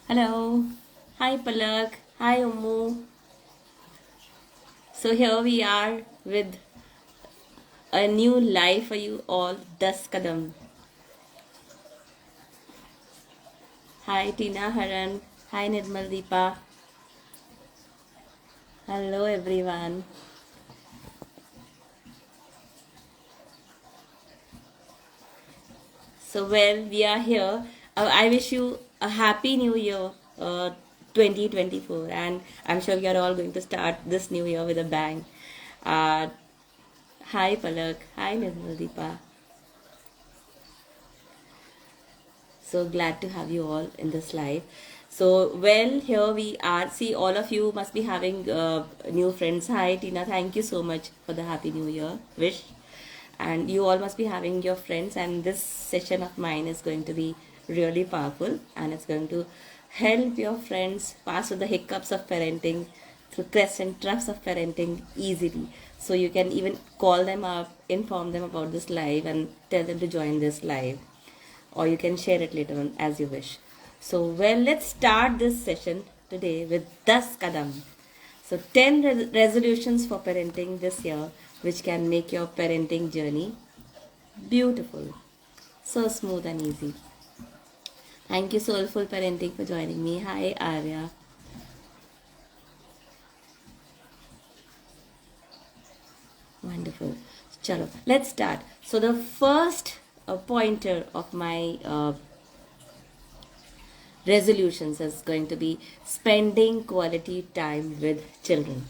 Hello. Hi Palak. Hi Ummu. So here we are with a new live for you all, Das Kadam. Hi Tina Haran. Hi Nirmal Deepa. Hello everyone. So well, we are here. I wish you a happy new year, 2024, and I'm sure we are all going to start this new year with a bang. Uh, Hi Palak. Hi Nirmal Deepa. So glad to have you all in this live. So, well, here we are. See, all of you must be having new friends. Hi, Tina. Thank you so much for the Happy New Year wish. And you all must be having your friends. And this session of mine is going to be really powerful. And it's going to help your friends pass through the hiccups of parenting, through crests and troughs of parenting easily. So, you can even call them up, inform them about this live, and tell them to join this live, or you can share it later on as you wish. So, well, let's start this session today with Das Kadam. So, 10 resolutions for parenting this year which can make your parenting journey beautiful, so smooth and easy. Thank you, Soulful Parenting, for joining me. Hi, Arya. Wonderful. Chalo, let's start. So, the first pointer of my resolutions is going to be spending quality time with children.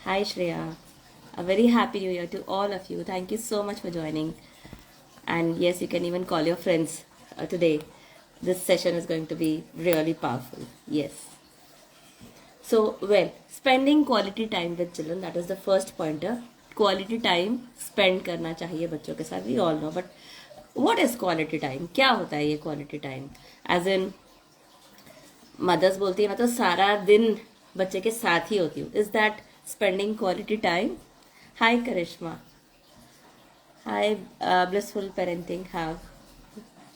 Hi Shreya. A very happy new year to all of you. Thank you so much for joining. And yes, you can even call your friends today. This session is going to be really powerful. Yes. So, well, spending quality time with children, that is the first pointer. Quality time spend करना चाहिए बच्चों के साथ. We all know, but what is quality time? क्या होता है ये quality time? As in, mothers बोलती है मैं तो सारा दिन बच्चे के साथ ही होती हूँ. Is that spending quality time? Hi Karishma. Hi Blissful Parenting.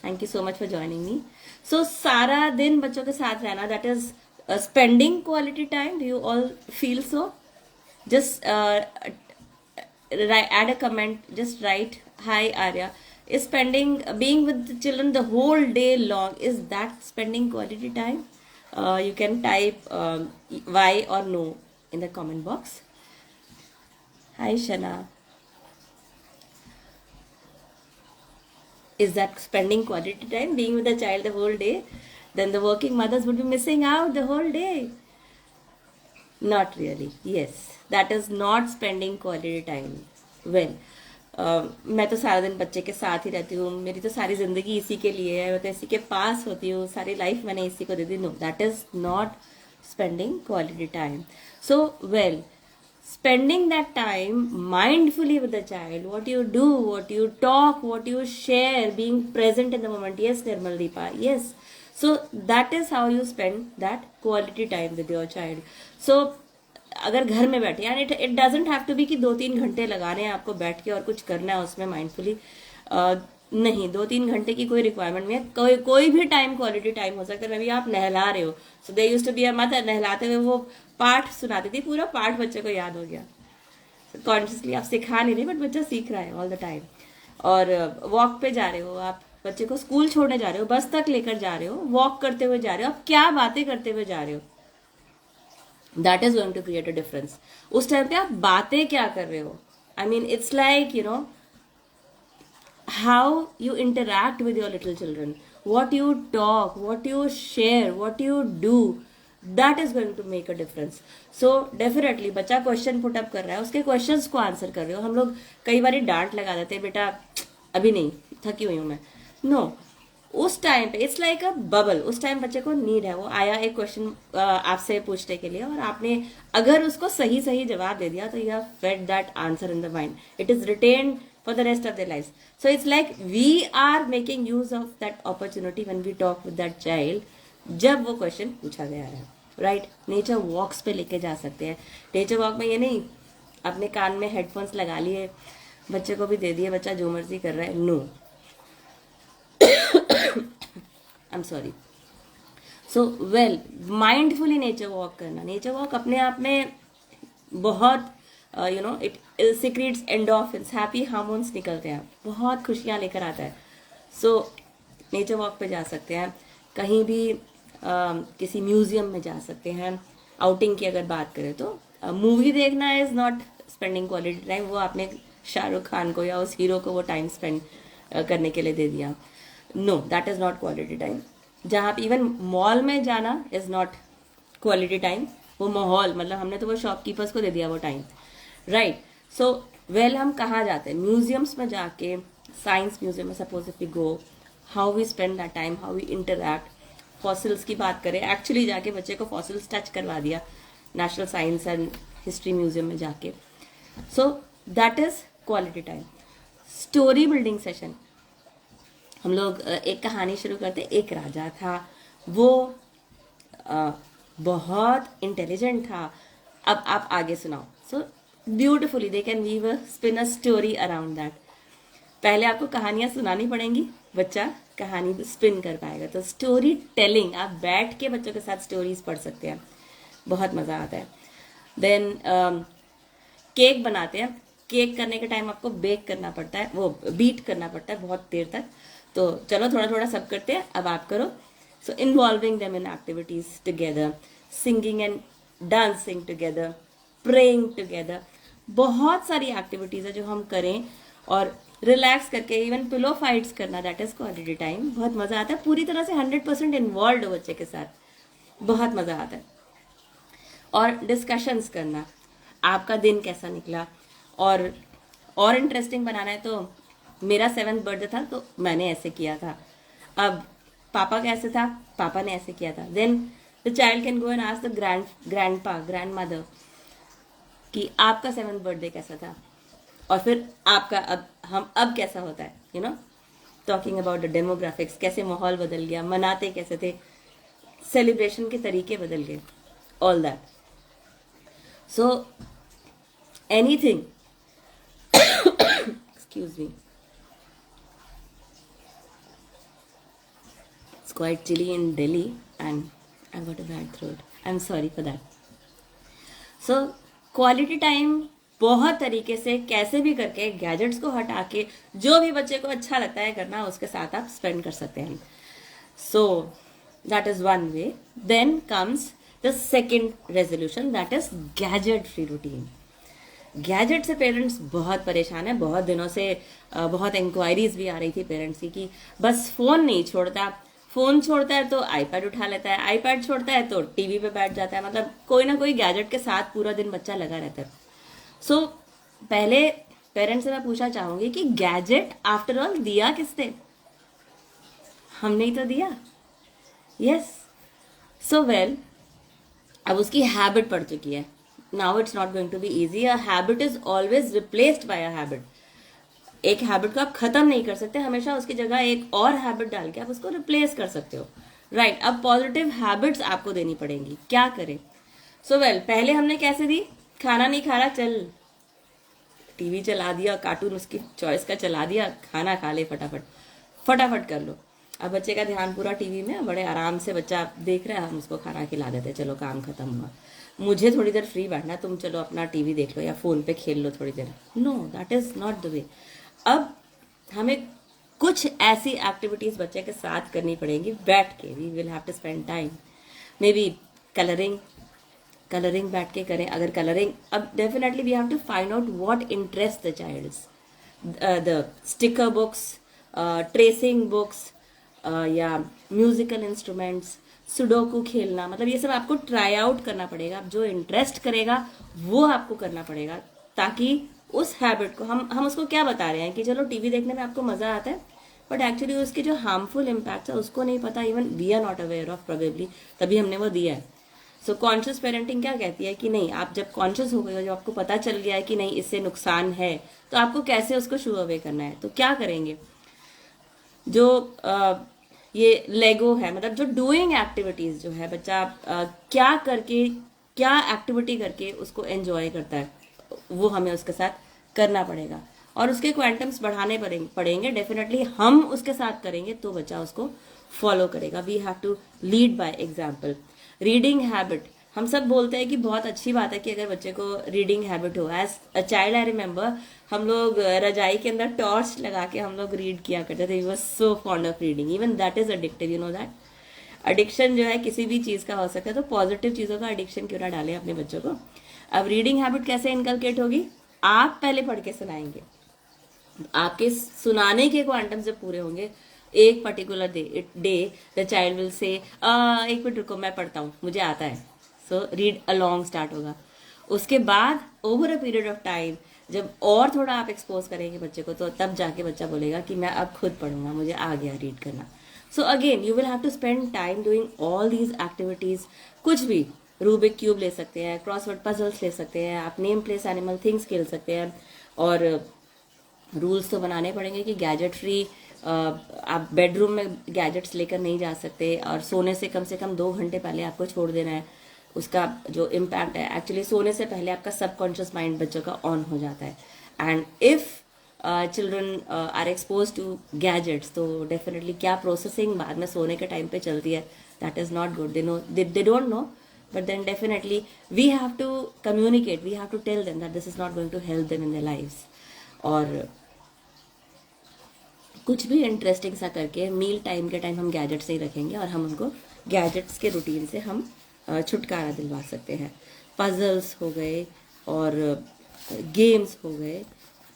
Thank you so much for joining me. So सारा दिन बच्चों के साथ रहना, that is spending quality time. Do you all feel so? Just add a comment. Just write, hi Arya. Is spending being with the children the whole day long, is that spending quality time? You can type Y or no in the comment box. Hi Shana. Is that spending quality time, being with the child the whole day? Then the working mothers would be missing out the whole day. Not really. Yes, that is not spending quality time. Well, मैं तो सारा दिन बच्चे के साथ ही रहती हूँ, मेरी तो सारी जिंदगी इसी के लिए है, मैं तो इसी के पास होती हूँ, सारी लाइफ मैंने इसी को दे दी. No, that is not spending quality time. So, well, spending that time mindfully with the child, what you do, what you talk, what you share, being present in the moment. Yes, Nirmal Deepa, yes. So that is how you spend that quality time with your child. So अगर घर में बैठे, and it doesn't have to be कि 2-3 घंटे लगाने हैं आपको बैठ के और कुछ करना है उसमें माइंडफुली. नहीं, 2-3 घंटे की कोई रिक्वायरमेंट नहीं है. कोई भी टाइम क्वालिटी टाइम हो सकता है. अभी आप नहला रहे हो, so they used to be a mother, नहलाते हुए वो पाठ सुनाती थी, पूरा पाठ बच्चे को याद हो गया. कॉन्शियसली आप सिखा नहीं रहे, बट बच्चा सीख रहा है ऑल द टाइम. और वॉक पे जा रहे हो आप, बच्चे को स्कूल छोड़ने जा रहे हो, बस तक लेकर जा रहे हो, वॉक करते हुए जा रहे हो, आप क्या बातें करते हुए जा रहे हो, that is going to create a difference. उस टाइम पे आप बातें क्या कर रहे हो. I mean it's like you know how you interact with your little children, what you talk, what you share, what you do, that is going to make a difference. So definitely बच्चा question put up कर रहा है, उसके questions को answer कर रहे हो. हम लोग कई बार डांट लगा देते हैं, बेटा अभी नहीं, थकी हुई हूं मैं. नो, उस टाइम पे इट्स लाइक अ बबल. उस टाइम बच्चे को नीड है, वो आया एक क्वेश्चन आपसे पूछने के लिए, और आपने अगर उसको सही सही जवाब दे दिया तो you have fed that answer in the mind. It is retained for the rest of their lives. So it's like we are making use of that opportunity when we talk with that child, जब वो question पूछा गया है, right. Nature walks पे लेके जा सकते हैं. नेचर वॉक में ये नहीं अपने कान में हेडफोन्स लगा लिए, बच्चे को भी दे दिए, बच्चा जो मर्जी कर रहा है. No, I am sorry. So well, mindfully nature walk करना. नेचर वॉक अपने आप में बहुत it secretes endorphins, happy hormones निकलते हैं, बहुत खुशियाँ लेकर आता है. सो नेचर वॉक पे जा सकते हैं, कहीं भी किसी म्यूजियम में जा सकते हैं. आउटिंग की अगर बात करें तो मूवी देखना is not spending quality time. वो आपने शाहरुख खान को या उस हीरो को वो टाइम स्पेंड करने के लिए दे दिया. No, that is not quality time. जहाँ इवन मॉल में जाना इज नॉट क्वालिटी टाइम. वो माहौल, मतलब हमने तो वो शॉपकीपर्स को दे दिया वो टाइम, राइट. सो वेल, हम कहाँ जाते हैं? म्यूजियम्स में जाके, साइंस म्यूजियम में suppose if we go, how we spend that time, how we interact. Fossils की बात करें, एक्चुअली जाके बच्चे को फॉसिल्स टच करवा दिया national science and history museum में जाके. सो that is quality time. Story building session, हम लोग एक कहानी शुरू करते. एक राजा था, वो बहुत इंटेलिजेंट था. अब आप आगे सुनाओ. So beautifully they can weave a spin a story around that. पहले आपको कहानियां सुनानी पड़ेंगी, बच्चा कहानी स्पिन कर पाएगा. तो स्टोरी टेलिंग, आप बैठ के बच्चों के साथ स्टोरीज पढ़ सकते हैं, बहुत मजा आता है. देन केक बनाते हैं. केक करने के टाइम आपको बेक करना पड़ता है, वो बीट करना पड़ता है बहुत देर तक. तो चलो थोड़ा थोड़ा सब करते हैं, अब आप करो. So involving them in activities together, singing and dancing together, praying together. बहुत सारी एक्टिविटीज है जो हम करें और रिलैक्स करके. इवन पिलो फाइट्स करना, दैट इज क्वालिटी टाइम. बहुत मजा आता है, पूरी तरह से 100% इन्वॉल्व हो बच्चे के साथ, बहुत मजा आता है. और डिस्कशंस करना, आपका दिन कैसा निकला. और इंटरेस्टिंग बनाना है तो मेरा 7th बर्थडे था तो मैंने ऐसे किया था, अब पापा कैसे था, पापा ने ऐसे किया था. Then the child can go and ask the grandpa, grandmother कि आपका 7th बर्थडे कैसा था, और फिर आपका अब कैसा होता है. टॉकिंग अबाउट द डेमोग्राफिक्स, कैसे माहौल बदल गया, मनाते कैसे थे, सेलिब्रेशन के तरीके बदल गए, all that. So anything, excuse me, it's quite chilly in Delhi and I've got a bad throat. I'm sorry for that. So quality time बहुत तरीके से, कैसे भी करके, गैजेट्स को हटा के, जो भी बच्चे को अच्छा लगता है करना, उसके साथ आप स्पेंड कर सकते हैं. So that is one way. Then comes the second resolution, that is gadget free routine. Gadget से पेरेंट्स बहुत परेशान है. बहुत दिनों से बहुत इंक्वायरीज भी आ रही थी पेरेंट्स की कि बस फोन नहीं छोड़ता, फोन छोड़ता है तो आईपैड उठा लेता है, आईपैड छोड़ता है तो टीवी पे बैठ जाता है. मतलब कोई ना कोई गैजेट के साथ पूरा दिन बच्चा लगा रहता है. सो पहले पेरेंट्स से मैं पूछना चाहूंगी कि गैजेट आफ्टर ऑल दिया किसने? हमने ही तो दिया. यस. सो वेल, अब उसकी हैबिट पड़ चुकी है. Now it's not going to be easy. A habit is always replaced by a habit. एक हैबिट को आप खत्म नहीं कर सकते, हमेशा उसकी जगह एक और हैबिट डाल के आप उसको रिप्लेस कर सकते हो, राइट. अब पॉजिटिव हैबिट्स आपको देनी पड़ेंगी. क्या करें? सो वेल, पहले हमने कैसे दी? खाना नहीं खा रहा, चल टीवी चला दिया, कार्टून उसकी चॉइस का चला दिया, खाना खा ले, फटाफट कर लो. अब बच्चे का ध्यान पूरा टीवी में, बड़े आराम से बच्चा देख रहा है, हम उसको खाना खिला देते, चलो काम खत्म हुआ, मुझे थोड़ी देर फ्री बैठना, तुम चलो अपना टीवी देख लो या फोन पे खेल लो थोड़ी देर. No, that is not the way. अब हमें कुछ ऐसी एक्टिविटीज बच्चे के साथ करनी पड़ेंगी बैठ के. We will have to spend time. Maybe colouring बैठ के करें. अगर कलरिंग, अब definitely we have to find out what interest the child's. The sticker books, tracing books, या म्यूजिकल इंस्ट्रूमेंट्स, सुडोकू खेलना, मतलब ये सब आपको ट्राई आउट करना पड़ेगा. अब जो इंटरेस्ट करेगा वो आपको करना पड़ेगा, ताकि उस हैबिट को हम उसको क्या बता रहे हैं कि चलो टीवी देखने में आपको मजा आता है, बट एक्चुअली उसके जो हार्मफुल इम्पैक्ट है उसको नहीं पता. Even we are not aware of, probably, तभी हमने वो दिया है. सो कॉन्शियस पेरेंटिंग क्या कहती है कि नहीं, आप जब कॉन्शियस हो गए हो, जब आपको पता चल गया है कि नहीं इससे नुकसान है, तो आपको कैसे उसको शू अवे करना है। तो क्या करेंगे, जो ये लेगो है, मतलब जो डूइंग एक्टिविटीज जो है, बच्चा क्या करके, क्या एक्टिविटी करके उसको एंजॉय करता है, वो हमें उसके साथ करना पड़ेगा। और उसके क्वांटम्स बढ़ाने पड़ेंगे डेफिनेटली, हम उसके साथ करेंगे तो बच्चा उसको फॉलो करेगा। We have to lead by example. Reading habit, हम सब बोलते हैं कि बहुत अच्छी बात है कि अगर बच्चे को रीडिंग हैबिट हो। As a child I remember, हम लोग रजाई के अंदर टॉर्च लगा के हम लोग रीड किया करते थे। We were so fond of reading, even that is addictive, you know that. Addiction जो है किसी भी चीज का हो सकता है, तो पॉजिटिव चीजों का एडिक्शन क्यों ना डालें अपने बच्चों को। अब रीडिंग हैबिट कैसे इनकलकेट होगी, आप पहले पढ़ के सुनाएंगे, आपके सुनाने के क्वांटम जब पूरे होंगे, एक particular day the child will say एक मिनट रुको मैं पढ़ता हूँ, मुझे आता है। सो रीड अलोंग स्टार्ट होगा। उसके बाद over a period of time जब और थोड़ा आप एक्सपोज करेंगे बच्चे को, तो तब जाके बच्चा बोलेगा कि मैं अब खुद पढ़ूंगा, मुझे आ गया रीड करना। So again you will have to spend time doing all these activities. कुछ भी, रूबिक क्यूब ले सकते हैं, क्रॉसवर्ड पजल्स ले सकते हैं, आप नेम प्लेस एनिमल थिंग्स खेल सकते हैं। और रूल्स तो बनाने पड़ेंगे कि गैजेट फ्री, आप बेडरूम में गैजेट्स लेकर नहीं जा सकते, और सोने से कम 2 घंटे पहले आपको छोड़ देना है। उसका जो इम्पैक्ट है, एक्चुअली सोने से पहले आपका सबकॉन्शियस माइंड बच्चों का ऑन हो जाता है। And if children are expose to gadgets, तो डेफिनेटली क्या प्रोसेसिंग बाद में सोने के टाइम पे चलती है, that is not good. They don't know, but then definitely we have to communicate, we have to tell them that this is not going to help them in their lives. और कुछ भी interesting सा करके meal time के time हम gadget से ही रखेंगे, और हम उनको गैजेट्स के रूटीन से हम छुटकारा दिलवा सकते हैं। पजल्स हो गए और गेम्स हो गए,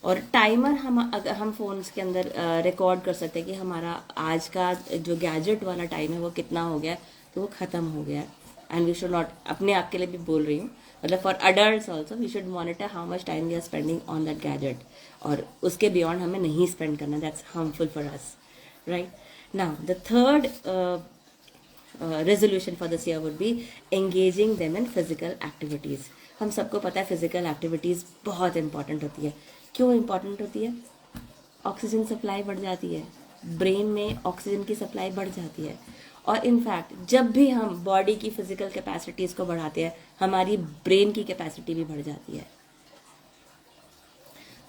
और टाइमर अगर हम फोन्स के अंदर रिकॉर्ड कर सकते हैं कि हमारा आज का जो गैजेट वाला टाइम है वो कितना हो गया है, तो वो ख़त्म हो गया है। एंड वी शुड नॉट, अपने आप के लिए भी बोल रही हूँ, मतलब for adult also we should monitor how much time we are spending on that gadget, और उसके बियॉन्ड हमें नहीं स्पेंड करना, that's harmful for us, right. Now the third resolution for this year would be engaging them in physical activities. हम सबको पता है physical activities बहुत इंपॉर्टेंट होती है। क्यों इंपॉर्टेंट होती है? ऑक्सीजन सप्लाई बढ़ जाती है, ब्रेन में ऑक्सीजन की सप्लाई बढ़ जाती है, और इनफैक्ट जब भी हम बॉडी की फिजिकल कैपेसिटीज को बढ़ाते हैं, हमारी ब्रेन की कैपेसिटी भी बढ़ जाती है।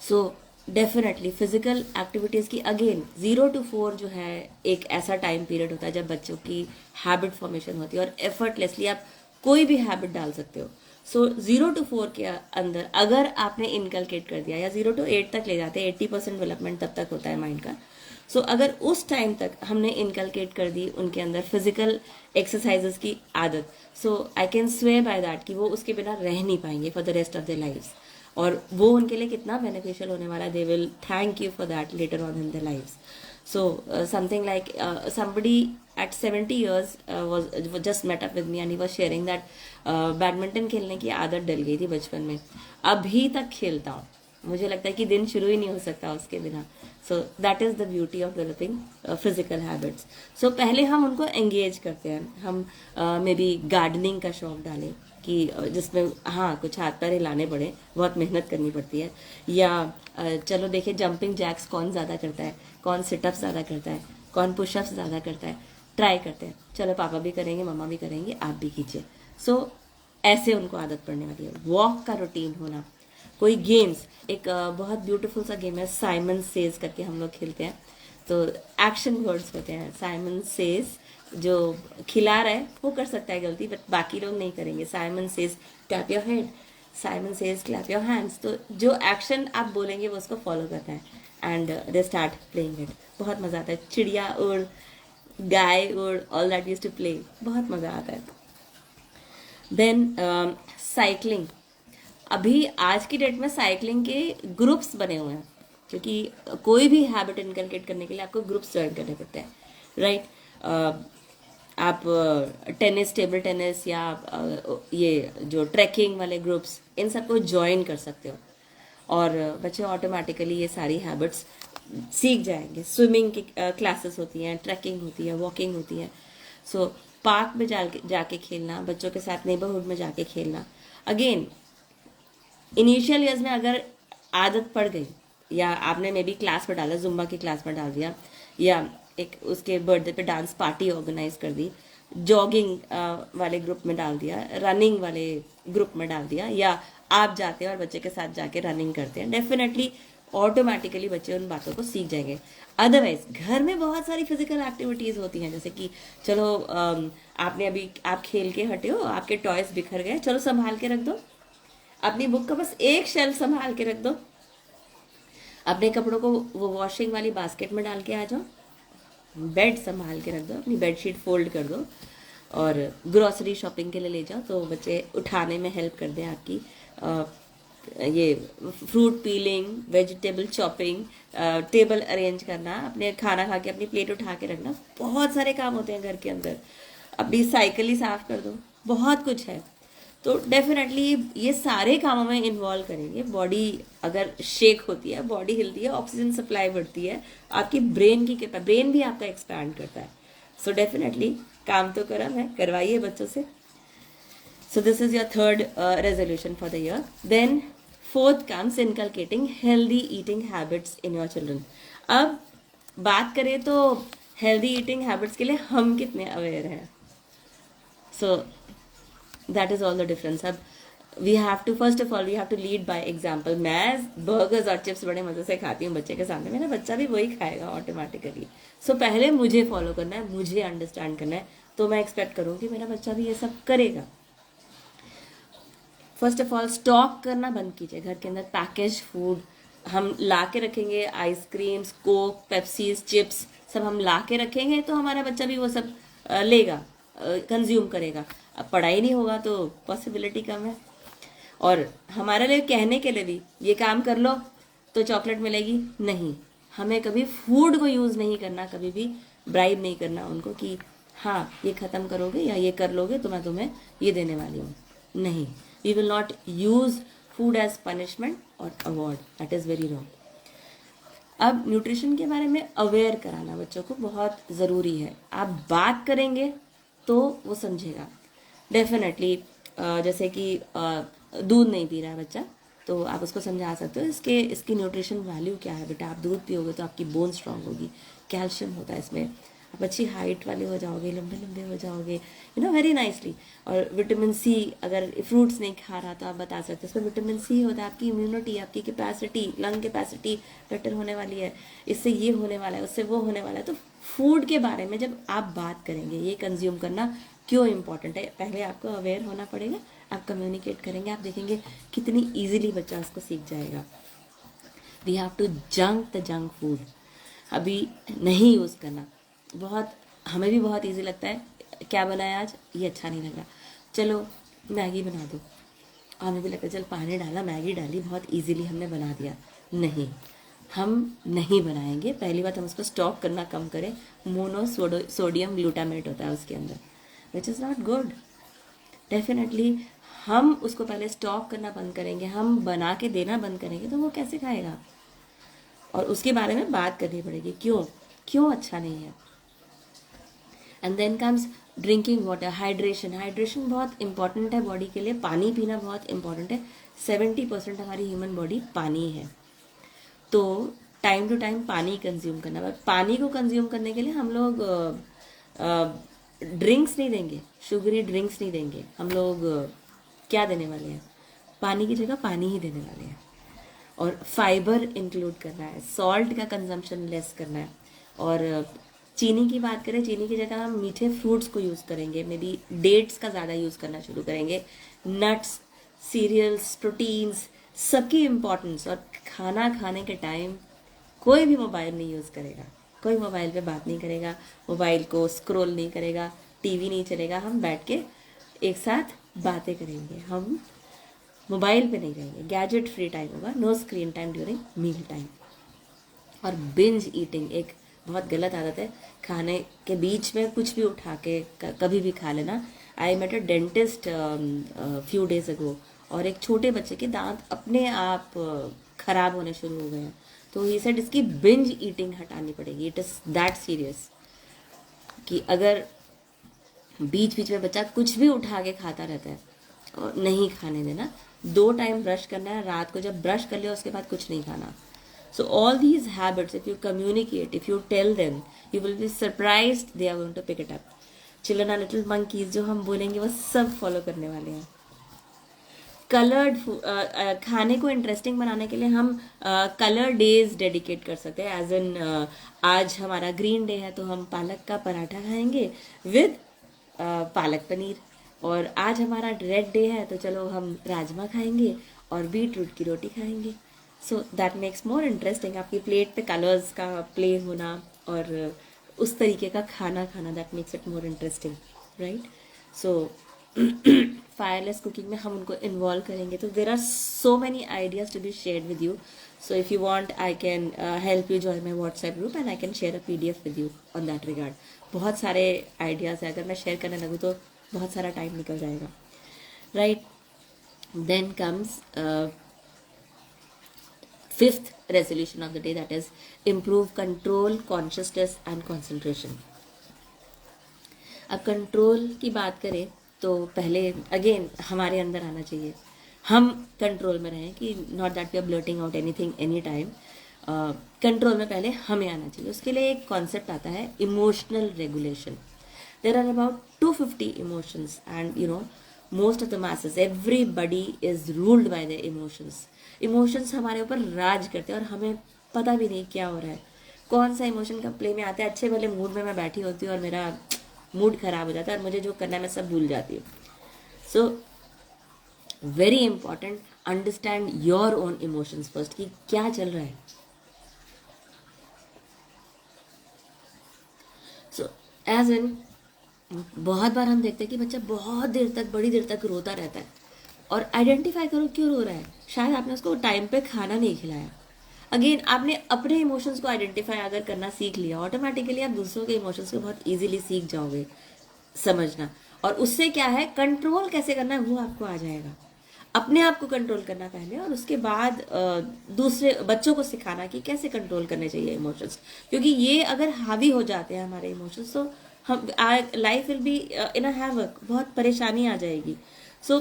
सो डेफिनेटली फिजिकल एक्टिविटीज की अगेन 0 to 4 जो है एक ऐसा टाइम पीरियड होता है जब बच्चों की हैबिट फॉर्मेशन होती है, और एफर्टलेसली आप कोई भी हैबिट डाल सकते हो। सो 0 to 4 के अंदर अगर आपने इनकलकेट कर दिया, या 0 to 8 तक ले जाते हैं, 80% डेवलपमेंट तब तक होता है माइंड का। सो अगर उस टाइम तक हमने इनकलकेट कर दी उनके अंदर फिजिकल एक्सरसाइजेस की आदत, सो आई कैन स्वे बाय दैट कि वो उसके बिना रह नहीं पाएंगे for the rest of their lives, और वो उनके लिए कितना बेनिफिशियल होने वाला है, they will thank you for that later on in their lives. So something like somebody at 70 years was just met up with me and he was sharing that badminton खेलने की आदत डल गई थी बचपन में, अभी तक खेलता हूँ, मुझे लगता है कि दिन शुरू ही नहीं हो सकता उसके बिना। So that is the beauty of developing physical habits. So पहले हम उनको एंगेज करते हैं, हम मे बी गार्डनिंग का शौक डालें कि जिसमें हाँ कुछ हाथ पैर हिलाने पड़े, बहुत मेहनत करनी पड़ती है, या चलो देखिए जंपिंग जैक्स कौन ज़्यादा करता है, कौन सिटअप्स ज़्यादा करता है, कौन पुशअप्स ज़्यादा करता है, ट्राई करते हैं, चलो पापा भी करेंगे मम्मा भी करेंगे आप भी कीजिए। सो ऐसे उनको आदत पड़ने वाली है। वॉक का रूटीन होना, कोई गेम्स, एक बहुत ब्यूटीफुल सा गेम है साइमन सेज करके हम लोग खेलते हैं, तो एक्शन वर्ड्स होते हैं। साइमन सेज, जो खिला रहा है वो कर सकता है गलती, बट बाकी लोग नहीं करेंगे। Simon says clap your head, Simon says clap your hands, तो जो एक्शन आप बोलेंगे वो उसको फॉलो करना है, and they start playing it. बहुत मजा आता है, चिड़िया उड़, गाय उड़, all that used to play, बहुत मजा आता है। देन साइकिलिंग, अभी आज की डेट में साइकिलिंग के ग्रुप्स बने हुए हैं, क्योंकि कोई भी हैबिट इनकलकेट करने के लिए आपको ग्रुप्स ज्वाइन करने पड़ते हैं, राइट। आप टेनिस, टेबल टेनिस, या ये जो ट्रैकिंग वाले ग्रुप्स, इन सबको ज्वाइन कर सकते हो, और बच्चे ऑटोमेटिकली ये सारी हैबिट्स सीख जाएंगे। स्विमिंग की क्लासेस होती हैं, ट्रैकिंग होती है, वॉकिंग होती है। सो पार्क में जाके खेलना, बच्चों के साथ नेबरहुड में जाके खेलना। अगेन इनिशियल ईयर्स में अगर आदत पड़ गई, या आपने मे बी क्लास में डाला, जुम्बा की क्लास में डाल दिया, या एक उसके बर्थडे पे डांस पार्टी ऑर्गेनाइज कर दी, जॉगिंग वाले ग्रुप में डाल दिया, रनिंग वाले ग्रुप में डाल दिया, या आप जाते हैं और बच्चे के साथ जाके रनिंग करते हैं, डेफिनेटली ऑटोमेटिकली बच्चे उन बातों को सीख जाएंगे। अदरवाइज घर में बहुत सारी फिजिकल एक्टिविटीज होती हैं, जैसे कि चलो आपने अभी आप खेल के हटे हो, आपके टॉयज बिखर गए, चलो संभाल के रख दो, अपनी बुक का बस एक शेल्फ संभाल के रख दो, अपने कपड़ों को वो वॉशिंग वाली बास्केट में डाल के आ जाओ, बेड संभाल के रख दो, अपनी बेडशीट फोल्ड कर दो, और ग्रोसरी शॉपिंग के लिए ले जाओ तो बच्चे उठाने में हेल्प कर दें आपकी। ये fruit piling, vegetable chopping, table arrange करना, अपने खाना खा के अपनी प्लेट उठा के रखना, बहुत सारे काम होते हैं घर के अंदर। अपनी साइकिल ही साफ कर दो, बहुत कुछ है। तो डेफिनेटली ये सारे कामों में इन्वॉल्व करेंगे। बॉडी अगर शेक होती है, बॉडी हिलती है, ऑक्सीजन सप्लाई बढ़ती है, आपकी ब्रेन भी आपका एक्सपैंड करता है। सो डेफिनेटली काम तो करम है, करवाइए बच्चों से। So this is your third resolution for the year. Then fourth comes inculcating healthy eating habits in your children. अब बात करें तो healthy eating habits के लिए हम कितने aware हैं? So that is all the difference. अब we have to first of all we have to lead by example. मैं burgers और chips बड़े मजे से खाती हूँ बच्चे के सामने, मेरा बच्चा भी वही खाएगा ऑटोमेटिकली। So पहले मुझे फॉलो करना है, मुझे अंडरस्टैंड करना है, तो मैं एक्सपेक्ट करूँगी मेरा बच्चा भी ये सब करेगा। फर्स्ट ऑफ ऑल स्टॉक करना बंद कीजिए। घर के अंदर पैकेज फूड हम ला के रखेंगे, आइसक्रीम्स, कोक, पेप्सीज, चिप्स सब हम ला के रखेंगे तो हमारा बच्चा भी वो सब लेगा, कंज्यूम करेगा। अब पढ़ाई नहीं होगा तो पॉसिबिलिटी कम है। और हमारे लिए कहने के लिए भी ये काम कर लो तो चॉकलेट मिलेगी, नहीं। हमें कभी फूड को यूज़ नहीं करना, कभी भी ब्राइब नहीं करना उनको कि हाँ ये ख़त्म करोगे या ये कर लोगे तो मैं तुम्हें ये देने वाली हूँ, नहीं। We will not use food as punishment or award. That is very wrong. अब न्यूट्रिशन के बारे में अवेयर कराना बच्चों को बहुत ज़रूरी है। आप बात करेंगे तो वो समझेगा डेफिनेटली। जैसे कि दूध नहीं पी रहा है बच्चा, तो आप उसको समझा सकते हो इसकी न्यूट्रिशन वैल्यू क्या है। बेटा आप दूध पियोगे तो आपकी बोन स्ट्रांग होगी, कैल्शियम होता है इसमें, आप अच्छी हाइट वाले हो जाओगे, लंबे लंबे हो जाओगे, यू नो, वेरी नाइसली। और विटामिन सी, अगर फ्रूट्स नहीं खा रहा तो आप बता सकते हैं इसमें विटामिन सी होता है, आपकी इम्यूनिटी, आपकी कैपेसिटी, लंग कैपेसिटी बेटर होने वाली है, इससे ये होने वाला है, उससे वो होने वाला है। तो फूड के बारे में जब आप बात करेंगे, ये कंज्यूम करना क्यों इम्पॉर्टेंट है, पहले आपको अवेयर होना पड़ेगा। आप कम्युनिकेट करेंगे, आप देखेंगे कितनी ईजिली बच्चा उसको सीख जाएगा। We have to junk the junk food, अभी नहीं यूज़ करना। बहुत हमें भी बहुत इजी लगता है, क्या बनाया आज, ये अच्छा नहीं लग रहा, चलो मैगी बना दो। हमें भी लगता है चल पानी डाला, मैगी डाली, बहुत इजीली हमने बना दिया। नहीं, हम नहीं बनाएंगे। पहली बात हम उसको स्टॉक करना कम करें। सोडियम ग्लूटामेट होता है उसके अंदर, which is not good. Definitely हम उसको पहले स्टॉक करना बंद करेंगे, हम बना के देना बंद करेंगे तो वो कैसे खाएगा। और उसके बारे में बात करनी पड़ेगी, क्यों अच्छा नहीं है। And then comes drinking water, hydration बहुत इंपॉर्टेंट है बॉडी के लिए। पानी पीना बहुत इंपॉर्टेंट है। 70% हमारी ह्यूमन बॉडी पानी है, तो टाइम टू टाइम पानी कंज्यूम करना। बट पानी को कंज्यूम करने के लिए हम लोग ड्रिंक्स नहीं देंगे, शुगरी ड्रिंक्स नहीं देंगे। हम लोग क्या देने वाले हैं, पानी की जगह पानी ही देने वाले हैं। और फाइबर इंक्लूड करना है, सॉल्ट का कंजम्पशन लेस करना है। और चीनी की बात करें, चीनी की जगह हम मीठे फ्रूट्स को यूज़ करेंगे, मे बी डेट्स का ज़्यादा यूज़ करना शुरू करेंगे। नट्स, सीरियल्स, प्रोटीन्स, सबकी इम्पोर्टेंस। और खाना खाने के टाइम कोई भी मोबाइल नहीं यूज़ करेगा, कोई मोबाइल पे बात नहीं करेगा, मोबाइल को स्क्रॉल नहीं करेगा, टीवी नहीं चलेगा। हम बैठ के एक साथ बातें करेंगे, हम मोबाइल पे नहीं रहेंगे। गैजेट फ्री टाइम होगा, no screen time during meal time. और बिंज ईटिंग एक बहुत गलत आदत है, खाने के बीच में कुछ भी उठा के कभी भी खा लेना। I met a dentist few days ago, और एक छोटे बच्चे के दांत अपने आप खराब होने शुरू हो गए हैं। तो ही सेड इसकी बिंज ईटिंग हटानी पड़ेगी। इट इज़ दैट सीरियस कि अगर बीच बीच में बच्चा कुछ भी उठा के खाता रहता है, और नहीं खाने देना। 2 टाइम ब्रश करना है, रात को जब ब्रश कर लिया उसके बाद कुछ नहीं खाना। So all these habits, if you communicate, if you tell them, you will be surprised they are going to pick it up. Children are little monkeys, जो हम बोलेंगे वो सब फॉलो करने वाले हैं। कलर्ड खाने को इंटरेस्टिंग बनाने के लिए हम कलर डेज डेडिकेट कर सकते हैं। एज इन आज हमारा ग्रीन डे है तो हम पालक का पराठा खाएंगे विद पालक पनीर, और आज हमारा रेड डे है तो चलो हम राजमा खाएंगे और बीट रूट की रोटी खाएंगे। So that makes more interesting. आपकी प्लेट पे कलर्स का प्ले होना और उस तरीके का खाना खाना, that makes it more interesting, right? So fireless cooking में हम उनको इन्वॉल्व करेंगे। तो there are so many ideas to be shared with you. So if you want I can help you join my WhatsApp group and I can share a PDF with you on that regard. बहुत सारे ideas है, अगर मैं share करने लगूँ तो बहुत सारा टाइम निकल जाएगा, right? Then comes fifth resolution of the day, that is improve control, consciousness and concentration. अब कंट्रोल की बात करें तो पहले अगेन हमारे अंदर आना चाहिए, हम कंट्रोल में रहें, कि not that we are blurting out anything any time. Control में पहले हमें आना चाहिए। उसके लिए एक कॉन्सेप्ट आता है emotional regulation. There are about 250 emotions and you know most of the masses, everybody is ruled by their emotions. Emotions हमारे ऊपर राज करते हैं और हमें पता भी नहीं क्या हो रहा है, कौन सा इमोशन का प्ले में आते हैं। अच्छे भले मूड में मैं बैठी होती हूँ और मेरा मूड खराब हो जाता है और मुझे जो करना है मैं सब भूल जाती हूँ। So very important, understand your own emotions first, कि क्या चल रहा है। सो एज इन बहुत बार हम देखते हैं कि बच्चा बहुत देर तक, बड़ी देर तक रोता रहता है, और आइडेंटिफाई करो क्यों रो रहा है। शायद आपने उसको टाइम पे खाना नहीं खिलाया। अगेन आपने अपने इमोशंस को आइडेंटिफाई अगर करना सीख लिया, ऑटोमेटिकली आप दूसरों के इमोशंस को बहुत इजीली सीख जाओगे समझना, और उससे क्या है, कंट्रोल कैसे करना है वो आपको आ जाएगा। अपने आप को कंट्रोल करना पहले, और उसके बाद दूसरे बच्चों को सिखाना कि कैसे कंट्रोल करने चाहिए इमोशंस, क्योंकि ये अगर हावी हो जाते हैं हमारे इमोशंस तो हम life will be in a havoc, बहुत परेशानी आ जाएगी। सो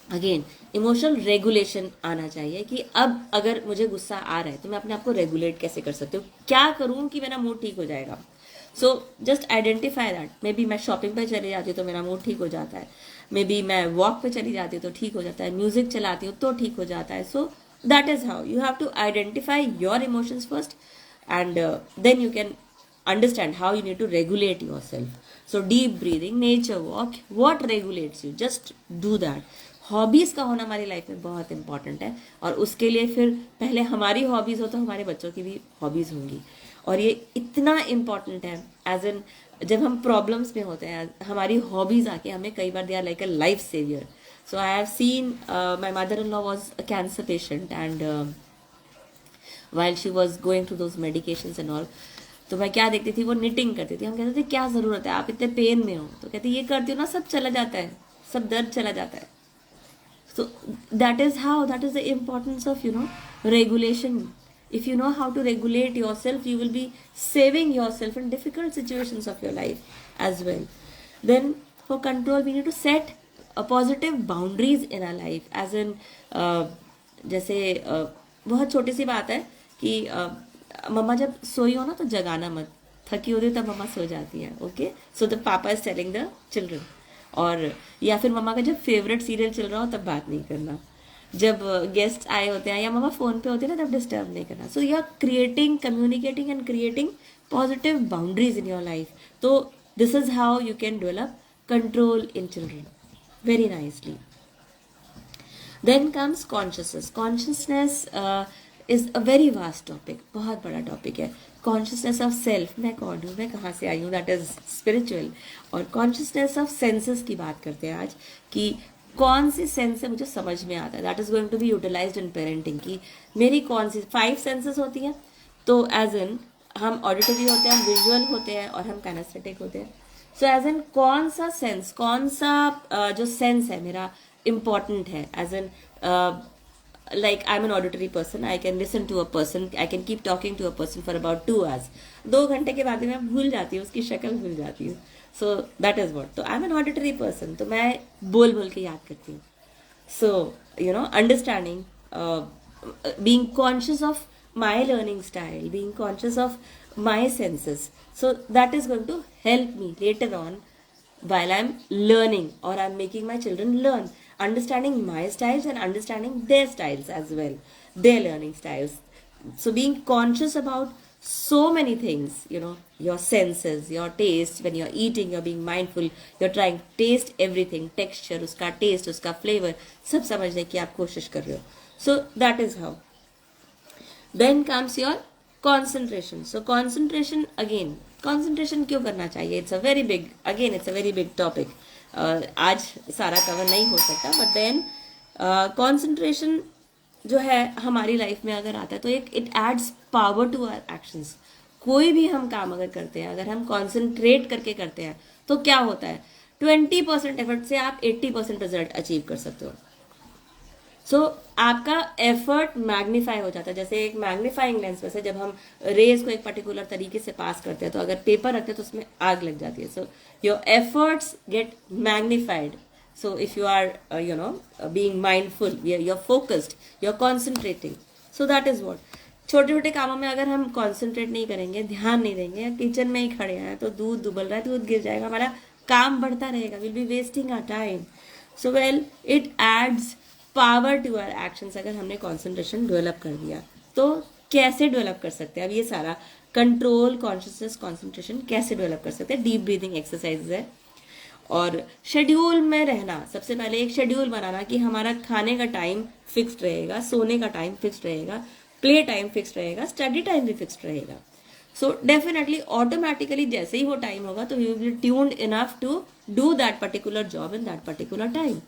अगेन इमोशनल रेगुलेशन आना चाहिए कि अब अगर मुझे गुस्सा आ रहा है तो मैं अपने आप को रेगुलेट कैसे कर सकती हूँ, क्या करूँ कि मेरा मूड ठीक हो जाएगा। So just identify that. May be मैं शॉपिंग पे चली जाती हूँ तो मेरा मूड ठीक हो जाता है, मे बी मैं वॉक पे चली जाती हूँ तो ठीक हो जाता है, म्यूजिक चलाती हूँ तो ठीक हो जाता है। So that is how you have to identify your emotions first and then you can understand how you need to regulate yourself. So deep breathing, nature walk, what regulates you, just do that. Hobbies का होना हमारी life में बहुत important है, और उसके लिए फिर पहले हमारी हॉबीज हो तो हमारे बच्चों की भी हॉबीज होंगी, और ये इतना इम्पॉर्टेंट है। एज एन जब हम प्रॉब्लम्स में होते हैं, हमारी हॉबीज आके हमें कई बार they are like a life saver. So I have seen my mother in law was a cancer patient and while she was going through those medications and all, तो मैं क्या देखती थी, वो निटिंग करती थी। हम कहते थे क्या जरूरत है, आप इतने पेन में हो, तो कहती ये करती हो ना सब चला जाता है, सब दर्द चला जाता है। So that is the importance of regulation. If you know how to regulate yourself, you will be saving yourself in difficult situations of your life as well. Then for control we need to set a positive boundaries in our life, as in जैसे बहुत छोटी सी बात है कि मम्मा जब सोई हो ना तो जगाना मत, थकी होती है तब मम्मा सो जाती है, ओके? सो द पापा इज टेलिंग द चिल्ड्रन। और या फिर मम्मा का जब फेवरेट सीरियल चल रहा हो तब बात नहीं करना, जब गेस्ट आए होते हैं या मम्मा फोन पे होती है ना तब डिस्टर्ब नहीं करना। So you are creating, communicating and creating positive boundaries in your life. तो this is how you can develop control in children very nicely. Then comes consciousness. Consciousness is a very vast topic, बहुत बड़ा topic है। Consciousness of self, मैं कौन हूँ, मैं कहाँ से आई हूँ, दैट इज स्पिरिचुअल। और कॉन्शियसनेस ऑफ सेंसेस की बात करते हैं आज, कि कौन सी सेंस है मुझे समझ में आता है। That is going to be utilised in parenting, की मेरी कौन सी 5 सेंसेस होती हैं। तो एज इन हम ऑडिटरी होते हैं, हम विजुअल होते हैं और हम काइनेस्थेटिक होते हैं। सो एज इन कौन सा सेंस, कौन सा जो सेंस है मेरा इम्पॉर्टेंट है। As in like I'm an auditory person, I can listen to a person, I can keep talking to a person for about 2 hours. 2 घंटे के बाद मैं भूल जाती हूँ, उसकी शक्ल भूल जाती हूँ. So that is what. तो I'm an auditory person, तो मैं बोल बोल के याद करती हूँ. So understanding, being conscious of my learning style, being conscious of my senses. So that is going to help me later on while I'm learning or I'm making my children learn. Understanding my styles and understanding their styles as well, their learning styles. So being conscious about so many things, your senses, your taste, when you're eating, you're being mindful, you're trying to taste everything, texture, uska taste, uska flavor, सब समझने की आप कोशिश कर रहे हो. So that is how. Then comes your concentration. So concentration, again, concentration क्यों करना चाहिए? It's a very big topic. आज सारा कवर नहीं हो सकता, बट देन कंसंट्रेशन जो है हमारी लाइफ में अगर आता है तो it adds power to our actions. कोई भी हम काम अगर करते हैं, अगर हम कॉन्सेंट्रेट करके करते हैं तो क्या होता है, 20% एफर्ट से आप 80% रिजल्ट अचीव कर सकते हो. सो आपका एफर्ट मैग्नीफाई हो जाता है. जैसे एक मैग्नीफाइंग लेंस में से जब हम रेज को एक पर्टिकुलर तरीके से पास करते हैं तो अगर पेपर रखते हैं तो उसमें आग लग जाती है. So your efforts get magnified. So if you are being mindful, you are focused, you are concentrating. So that is what. छोटे छोटे कामों में अगर हम कॉन्सेंट्रेट नहीं करेंगे, ध्यान नहीं देंगे, किचन में ही खड़े हैं तो दूध दुबल रहा है, दूध गिर जाएगा, हमारा काम बढ़ता रहेगा, will be wasting our time. So well, it adds power to our actions. अगर हमने कॉन्सेंट्रेशन डेवलप कर दिया तो कैसे डेवलप कर सकते हैं? अब ये सारा कंट्रोल, कॉन्शियसनेस, कॉन्सेंट्रेशन कैसे डेवलप कर सकते हैं? डीप ब्रीदिंग एक्सरसाइज है. और शेड्यूल में रहना, सबसे पहले एक शेड्यूल बनाना कि हमारा खाने का टाइम फिक्स्ड रहेगा, सोने का टाइम फिक्स्ड रहेगा, प्ले टाइम फिक्स्ड रहेगा, स्टडी टाइम भी फिक्स्ड रहेगा. सो डेफिनेटली ऑटोमेटिकली जैसे ही वो टाइम होगा तो you will tuned enough to do that particular job in that particular time.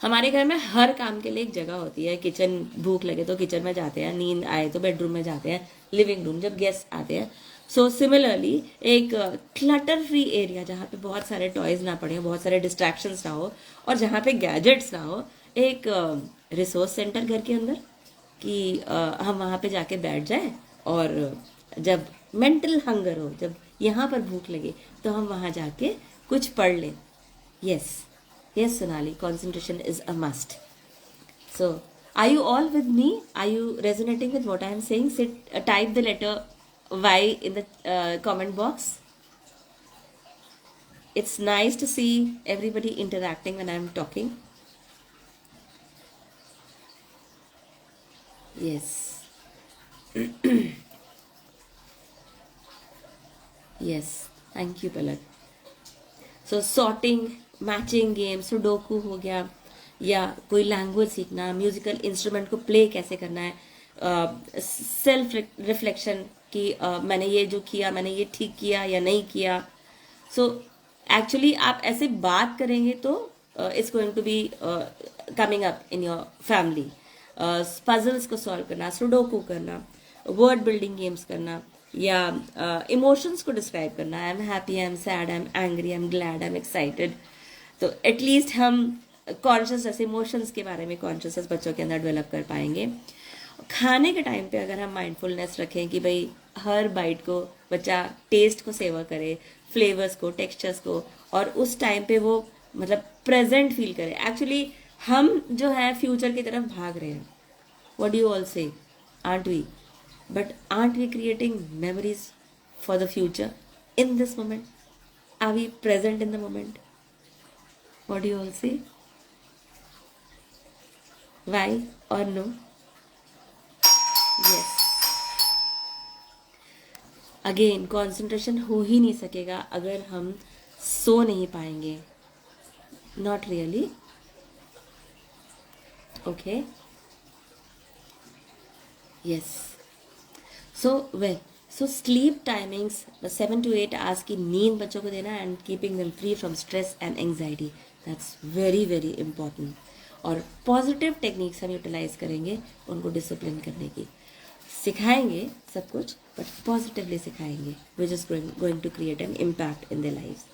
हमारे घर में हर काम के लिए एक जगह होती है. किचन, भूख लगे तो किचन में जाते हैं, नींद आए तो बेडरूम में जाते हैं, लिविंग रूम जब गेस्ट आते हैं. सो सिमिलरली एक क्लटर फ्री एरिया जहाँ पे बहुत सारे टॉयज ना पड़े, बहुत सारे डिस्ट्रैक्शंस ना हो और जहाँ पे गैजेट्स ना हो, एक रिसोर्स सेंटर घर के अंदर कि हम वहाँ पे जाके बैठ जाए और जब मेंटल हंगर हो, जब यहाँ पर भूख लगे तो हम वहाँ जाके कुछ पढ़ लें. Yes, Sonali, concentration is a must. So, are you all with me? Are you resonating with what I am saying? Type the letter Y in the comment box. It's nice to see everybody interacting when I am talking. Yes. Yes. Thank you, Palak. So, sorting, matching game, sudoku हो गया, या कोई language सीखना, musical instrument को play कैसे करना है, self reflection कि मैंने ये जो किया, मैंने ये ठीक किया या नहीं किया. सो एक्चुअली आप ऐसे बात करेंगे तो it's going to be coming up in your family. Puzzles को सॉल्व करना, सुडोकू करना, वर्ड बिल्डिंग गेम्स करना, या इमोशंस को डिस्क्राइब करना. I am happy, I am sad, I am angry, I am glad, I am excited. तो at least हम consciousness, emotions के बारे में कॉन्शियसनेस बच्चों के अंदर डेवलप कर पाएंगे. खाने के टाइम पे अगर हम माइंडफुलनेस रखें कि भाई हर बाइट को बच्चा टेस्ट को सेवर करे, फ्लेवर्स को, टेक्सचर्स को, और उस टाइम पे वो मतलब प्रेजेंट फील करे. एक्चुअली हम जो है फ्यूचर की तरफ भाग रहे हैं. What do you all say? Are we? But are we creating memories for the future in this moment? Are we present in the moment? What do you all say? Why or no? Yes. Again, concentration हो ही नहीं सकेगा अगर हम सो नहीं पाएंगे. Not really. Okay. Yes. So sleep timings 7 to 8 hours की नींद बच्चों को देना and keeping them free from stress and anxiety. That's very very important. और पॉजिटिव टेक्निक्स हम यूटिलाइज करेंगे उनको डिसिप्लिन करने की. सिखाएंगे सब कुछ बट पॉजिटिवली सिखाएंगे, which is going to create an impact in their life.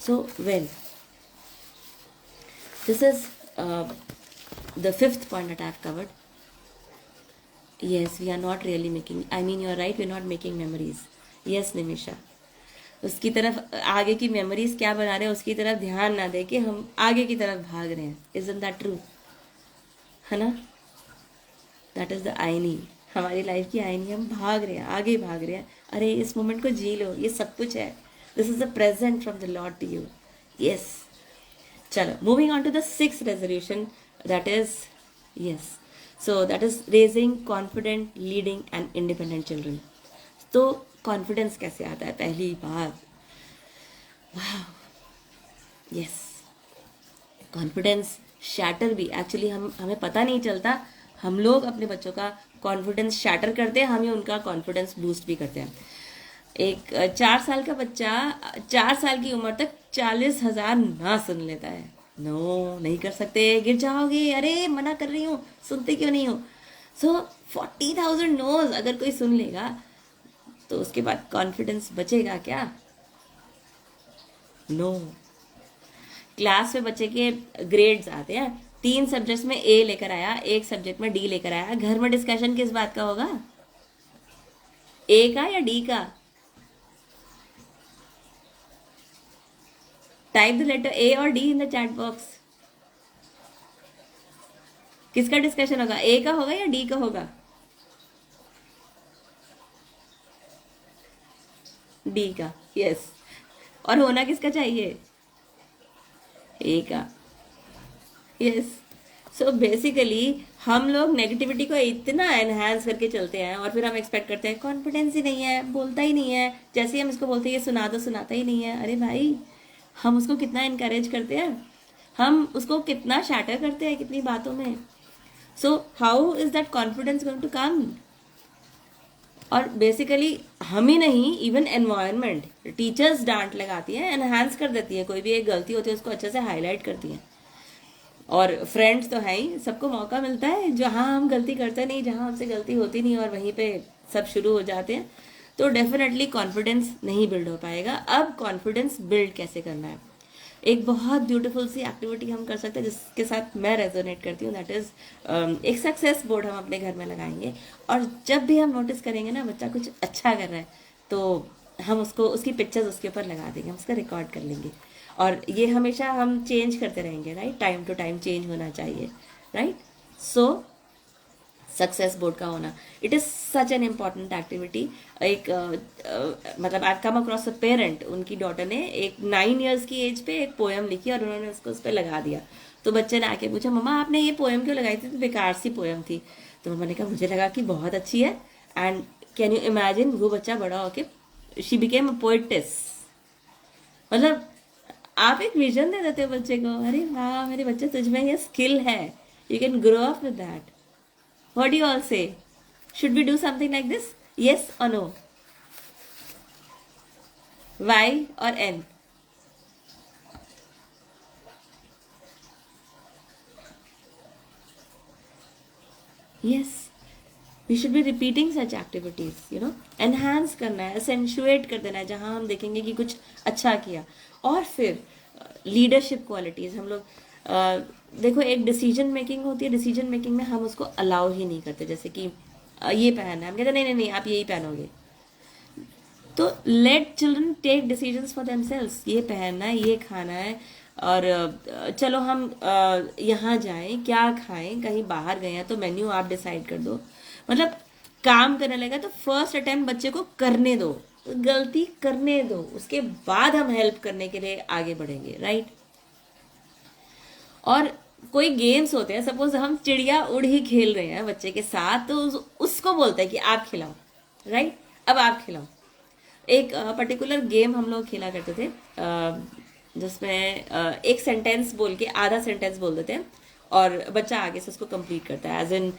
So well, this is the fifth point that I have covered. Yes, we are not really making, I mean you are right, we are not making memories. Yes, Nimisha, उसकी तरफ आगे की memories क्या बना रहे हैं उसकी तरफ ध्यान ना दे के हम आगे की तरफ भाग रहे हैं. Isn't that true? है ना? दैट इज द आईनी, हमारी लाइफ की आईनी. हम भाग रहे हैं, आगे भाग रहे हैं. अरे इस मोमेंट को जी लो, ये सब कुछ है. This is the present from the Lord to you. Yes. चलो, moving on to the sixth resolution, that is yes, so that is raising confident, leading and independent children. तो कॉन्फिडेंस कैसे आता है? पहली बात, वाह, यस, कॉन्फिडेंस शैटर भी actually हमें पता नहीं चलता. हम लोग अपने बच्चों का कॉन्फिडेंस शैटर करते हैं, हम ही उनका कॉन्फिडेंस बूस्ट भी करते हैं. एक 4 साल का बच्चा 4 साल की उम्र तक 40,000 ना सुन लेता है. नो, नहीं कर सकते, गिर जाओगे, अरे मना कर रही हूँ, सुनते क्यों नहीं हो. सो 40,000 नोज अगर कोई सुन लेगा तो उसके बाद कॉन्फिडेंस बचेगा क्या? नो. क्लास में बच्चे के ग्रेड्स आते हैं, 3 सब्जेक्ट्स में ए लेकर आया, 1 सब्जेक्ट में डी लेकर आया. घर में डिस्कशन किस बात का होगा? ए का या डी का? टाइप द लेटर ए और D in the chat box. किसका डिस्कशन होगा? ए का होगा या डी का होगा? डी का. यस. और होना किसका चाहिए? ए का. यस. सो बेसिकली हम लोग नेगेटिविटी को इतना एनहांस करके चलते हैं और फिर हम एक्सपेक्ट करते हैं कॉन्फिडेंस ही नहीं है, बोलता ही नहीं है. जैसे ही हम इसको बोलते हैं ये सुना दो, सुनाता ही नहीं है. अरे भाई, हम उसको कितना इनकरेज करते हैं, हम उसको कितना शैटर करते हैं कितनी बातों में. So how is that confidence going to come? और बेसिकली हम ही नहीं, इवन एनवायरनमेंट, टीचर्स डांट लगाती है, एनहांस कर देती है. कोई भी एक गलती होती है उसको अच्छे से हाईलाइट करती है. और फ्रेंड्स तो है ही, सबको मौका मिलता है. जहाँ हम गलती करते नहीं, जहाँ हमसे गलती होती नहीं और वहीं पे सब शुरू हो जाते हैं, तो डेफिनेटली कॉन्फिडेंस नहीं बिल्ड हो पाएगा. अब कॉन्फिडेंस बिल्ड कैसे करना है? एक बहुत ब्यूटीफुल सी एक्टिविटी हम कर सकते हैं जिसके साथ मैं रेजोनेट करती हूँ. दैट इज एक सक्सेस बोर्ड हम अपने घर में लगाएंगे और जब भी हम नोटिस करेंगे ना बच्चा कुछ अच्छा कर रहा है तो हम उसको, उसकी पिक्चर्स उसके ऊपर लगा देंगे, हम उसका रिकॉर्ड कर लेंगे. और ये हमेशा हम चेंज करते रहेंगे, right? Time to time change होना चाहिए, राइट? सो सक्सेस बोर्ड का होना, it is such an important activity. एक मतलब I come across a parent, उनकी डॉटर ने एक 9 years की एज पे एक पोएम लिखी और उन्होंने उसको उस पर लगा दिया. तो बच्चे ने आके पूछा, मम्मा आपने ये पोएम क्यों लगाई थी? तो बेकार सी पोएम थी. तो मम्मा ने कहा मुझे लगा कि बहुत अच्छी है. एंड कैन यू इमेजिन, वो बच्चा बड़ा होके शी बिकेम अ पोएटेस. मतलब आप एक विजन दे देते हो बच्चे को, अरे वाह मेरे बच्चे तुझमें ये स्किल है, you can grow up with that. What do you all say? Should we do something like this? Yes और नो? वाई और N? Yes, we should be repeating such activities, you know. Enhance करना है, एसेंशुएट कर देना है जहां हम देखेंगे कि कुछ अच्छा किया. और फिर लीडरशिप क्वालिटीज हम लोग देखो, एक डिसीजन मेकिंग होती है, डिसीजन मेकिंग में हम उसको अलाउ ही नहीं करते. जैसे कि ये पहनना है, हम कहते नहीं नहीं नहीं आप यही पहनोगे. तो let children take decisions for themselves. ये पहनना है, ये खाना है, और चलो हम यहाँ जाएं, क्या खाएं, कहीं बाहर गए हैं तो मेन्यू आप डिसाइड कर दो. मतलब काम करने लगा तो फर्स्ट अटेम्प्ट बच्चे को करने दो, गलती करने दो, उसके बाद हम हेल्प करने के लिए आगे बढ़ेंगे, राइट? और कोई गेम्स होते हैं, सपोज हम चिड़िया उड़ ही खेल रहे हैं बच्चे के साथ, तो उसको बोलते हैं कि आप खिलाओ, राइट? अब आप खिलाओ. एक पर्टिकुलर गेम हम लोग खेला करते थे जिसमें एक सेंटेंस बोल के आधा सेंटेंस बोल देते हैं और बच्चा आगे से उसको कंप्लीट करता है. As in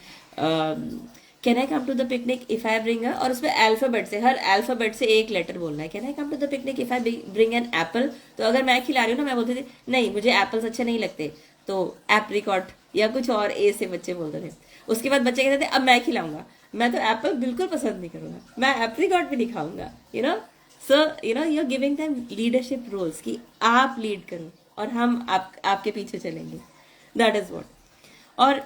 can I come to the picnic if I bring, और उसमें अल्फाबेट से, हर अल्फाबेट से एक लेटर बोलना है. Can I come to the picnic if I bring an apple. तो अगर मैं खिला रही हूँ ना, मैं बोलती थी नहीं मुझे एप्पल्स अच्छे नहीं लगते, तो एप्रिकॉट या कुछ और ए से बच्चे बोलते थे. उसके बाद बच्चे कहते थे अब मैं खिलाऊंगा, मैं तो एप्पल बिल्कुल पसंद नहीं करूंगा, मैं एप्रिकॉट भी नहीं खाऊंगा, you know. So you know you are giving them leadership roles कि आप लीड करो और हम आपके पीछे चलेंगे. That is what. और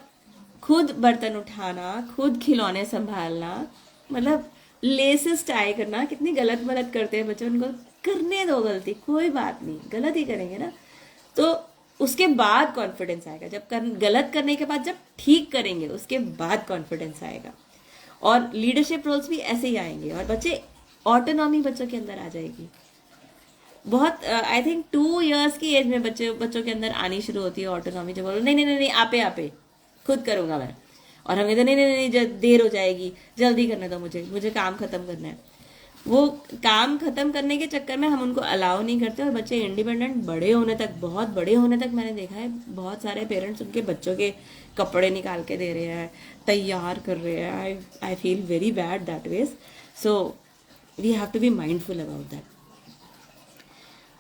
खुद बर्तन उठाना, खुद खिलौने संभालना, मतलब लेसेस टाई करना, कितनी गलत मलत करते हैं बच्चे, उनको करने दो गलती, कोई बात नहीं, गलत ही करेंगे ना। तो उसके बाद कॉन्फिडेंस आएगा, गलत करने के बाद जब ठीक करेंगे उसके बाद कॉन्फिडेंस आएगा। और लीडरशिप रोल्स भी ऐसे ही आएंगे और बच्चे, ऑटोनॉमी बच्चों के अंदर आ जाएगी। बहुत आई थिंक 2 years की एज में बच्चों के अंदर आनी शुरू होती है ऑटोनॉमी, जब बोलो नहीं नहीं नहीं आपे आपे खुद करूंगा मैं, और हम कहते नहीं नहीं नहीं देर हो जाएगी, जल्दी करने दो, मुझे काम खत्म करना है। वो काम खत्म करने के चक्कर में हम उनको अलाउ नहीं करते और बच्चे इंडिपेंडेंट बड़े होने तक, बहुत बड़े होने तक मैंने देखा है बहुत सारे पेरेंट्स उनके बच्चों के कपड़े निकाल के दे रहे हैं, तैयार कर रहे हैं। I feel very bad that ways. So we have to be mindful about that.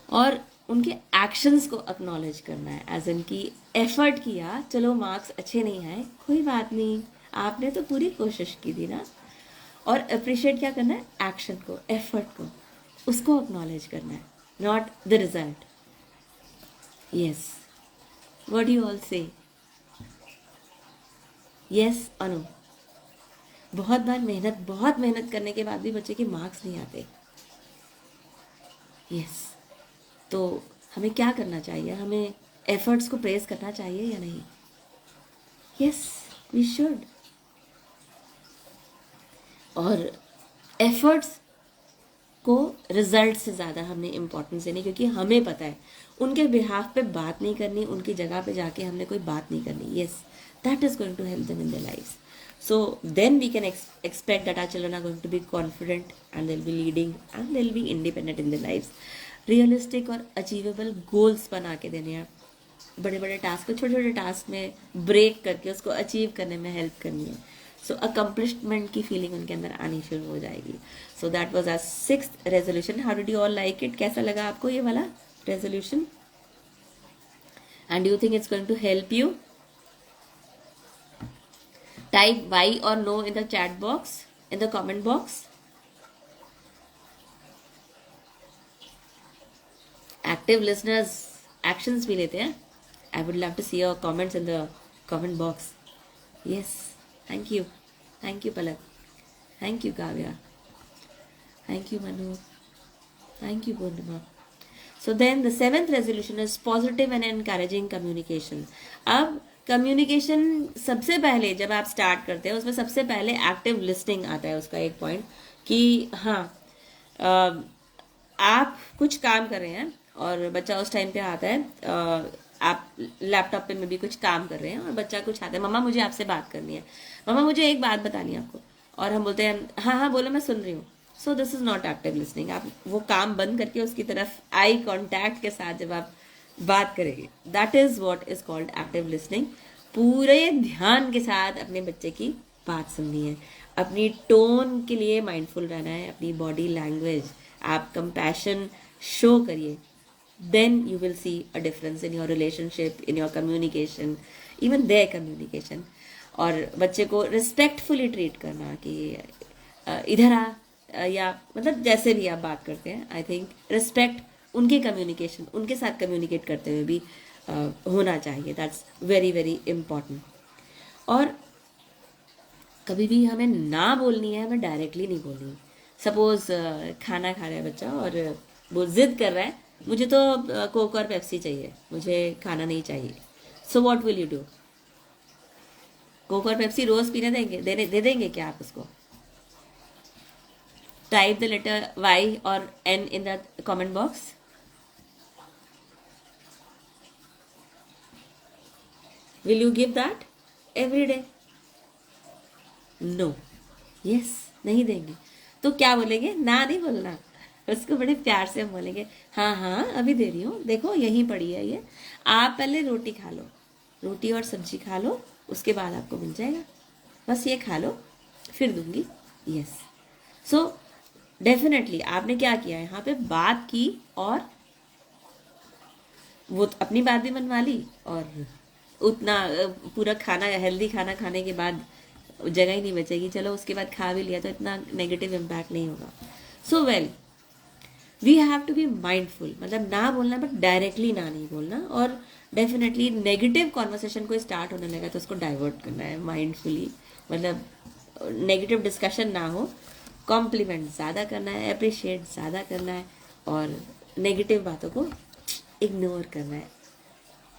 और उनके एक्शंस को एक्नॉलेज करना है, एज इन की एफर्ट किया, चलो मार्क्स अच्छे नहीं आए, कोई बात नहीं, आपने तो पूरी कोशिश की थी ना। और अप्रिशिएट क्या करना है, एक्शन को, एफर्ट को, उसको एक्नॉलेज करना है, not the result. Yes, what do you all say? Yes और नो? बहुत मेहनत करने के बाद भी बच्चे के मार्क्स नहीं आते। यस, तो हमें क्या करना चाहिए? हमें एफर्ट्स को प्रेज करना चाहिए या नहीं? Yes, we should. और एफर्ट्स को रिजल्ट से ज़्यादा हमने इम्पोर्टेंस देनी, क्योंकि हमें पता है उनके बिहाफ पे बात नहीं करनी, उनकी जगह पे जाके हमने कोई बात नहीं करनी। Yes, that is going to help them in their lifes. So then we can expect that our children are going to be confident and they'll be leading and they'll be independent in their lives. Realistic और achievable goals बना के देने हैं, बड़े बड़े task को छोटे छोटे टास्क में ब्रेक करके उसको अचीव करने में हेल्प करनी है। सो अकम्पलिशमेंट की फीलिंग उनके अंदर आनी शुरू हो जाएगी। So that was our 6th resolution. How did you all like it? कैसा लगा आपको ये वाला resolution? And do you think it's going to help you? Type Y or no in the chat box, in the comment box. Active listeners actions भी लेते हैं. I would love to see your comments in the comment box. Yes, thank you Palak, thank you Kavya, thank you Manu, thank you Purnima. So then the 7th resolution is positive and encouraging communication. अब communication सबसे पहले जब आप start करते हैं उसमें सबसे पहले एक्टिव लिसनिंग आता है, उसका एक पॉइंट कि हाँ आप कुछ काम कर रहे हैं और बच्चा उस टाइम पे आता है, आप लैपटॉप पे में भी कुछ काम कर रहे हैं और बच्चा कुछ आता है, मम्मा मुझे आपसे बात करनी है, मम्मा मुझे एक बात बतानी है आपको, और हम बोलते हैं हाँ हाँ बोलो मैं सुन रही हूँ। So this is not active listening. आप वो काम बंद करके उसकी तरफ आई कॉन्टैक्ट के साथ जब आप बात करेंगे, that is what is called active listening. पूरे ध्यान के साथ अपने बच्चे की बात सुननी है, अपनी टोन के लिए माइंडफुल रहना है, अपनी बॉडी लैंग्वेज आप कंपैशन शो करिए, then you will see a difference in your relationship, in your communication, even their communication. और बच्चे को रिस्पेक्टफुली ट्रीट करना कि इधर आ, या मतलब जैसे भी आप बात करते हैं, आई थिंक रिस्पेक्ट उनके कम्युनिकेशन, उनके साथ कम्युनिकेट करते हुए भी होना चाहिए। That's very very important. और कभी भी हमें ना बोलनी है, हमें डायरेक्टली नहीं बोलनी। सपोज खाना खा रहा है बच्चा और वो जिद कर रहा है मुझे तो कोक और पेप्सी चाहिए, मुझे खाना नहीं चाहिए। So what will you do? Coke और पेप्सी रोज पीने देंगे, दे देंगे क्या आप उसको? टाइप द लेटर Y और N in the comment box. Will you give that every day? No. Yes, नहीं देंगे। तो क्या बोलेंगे? ना नहीं बोलना, उसको बड़े प्यार से हम बोलेंगे हाँ हाँ अभी दे रही हूँ, देखो यहीं पड़ी है ये, आप पहले रोटी खा लो, रोटी और सब्जी खा लो, उसके बाद आपको मिल जाएगा, बस ये खा लो फिर दूंगी। यस, सो डेफिनेटली आपने क्या किया, यहाँ पे बात की और वो अपनी बात भी मनवा ली, और उतना पूरा खाना, हेल्दी खाना खाने के बाद जगह ही नहीं बचेगी, चलो उसके बाद खा भी लिया तो इतना नेगेटिव इम्पैक्ट नहीं होगा। So well, we have to be mindful, मतलब ना बोलना बट डायरेक्टली ना नहीं बोलना, और डेफिनेटली नेगेटिव कॉन्वर्सेशन कोई स्टार्ट होने लगा तो उसको डाइवर्ट करना है माइंडफुली, मतलब नेगेटिव डिस्कशन ना हो, कॉम्प्लीमेंट ज़्यादा करना है, अप्रिशिएट ज़्यादा करना है, और नेगेटिव बातों को इग्नोर करना है,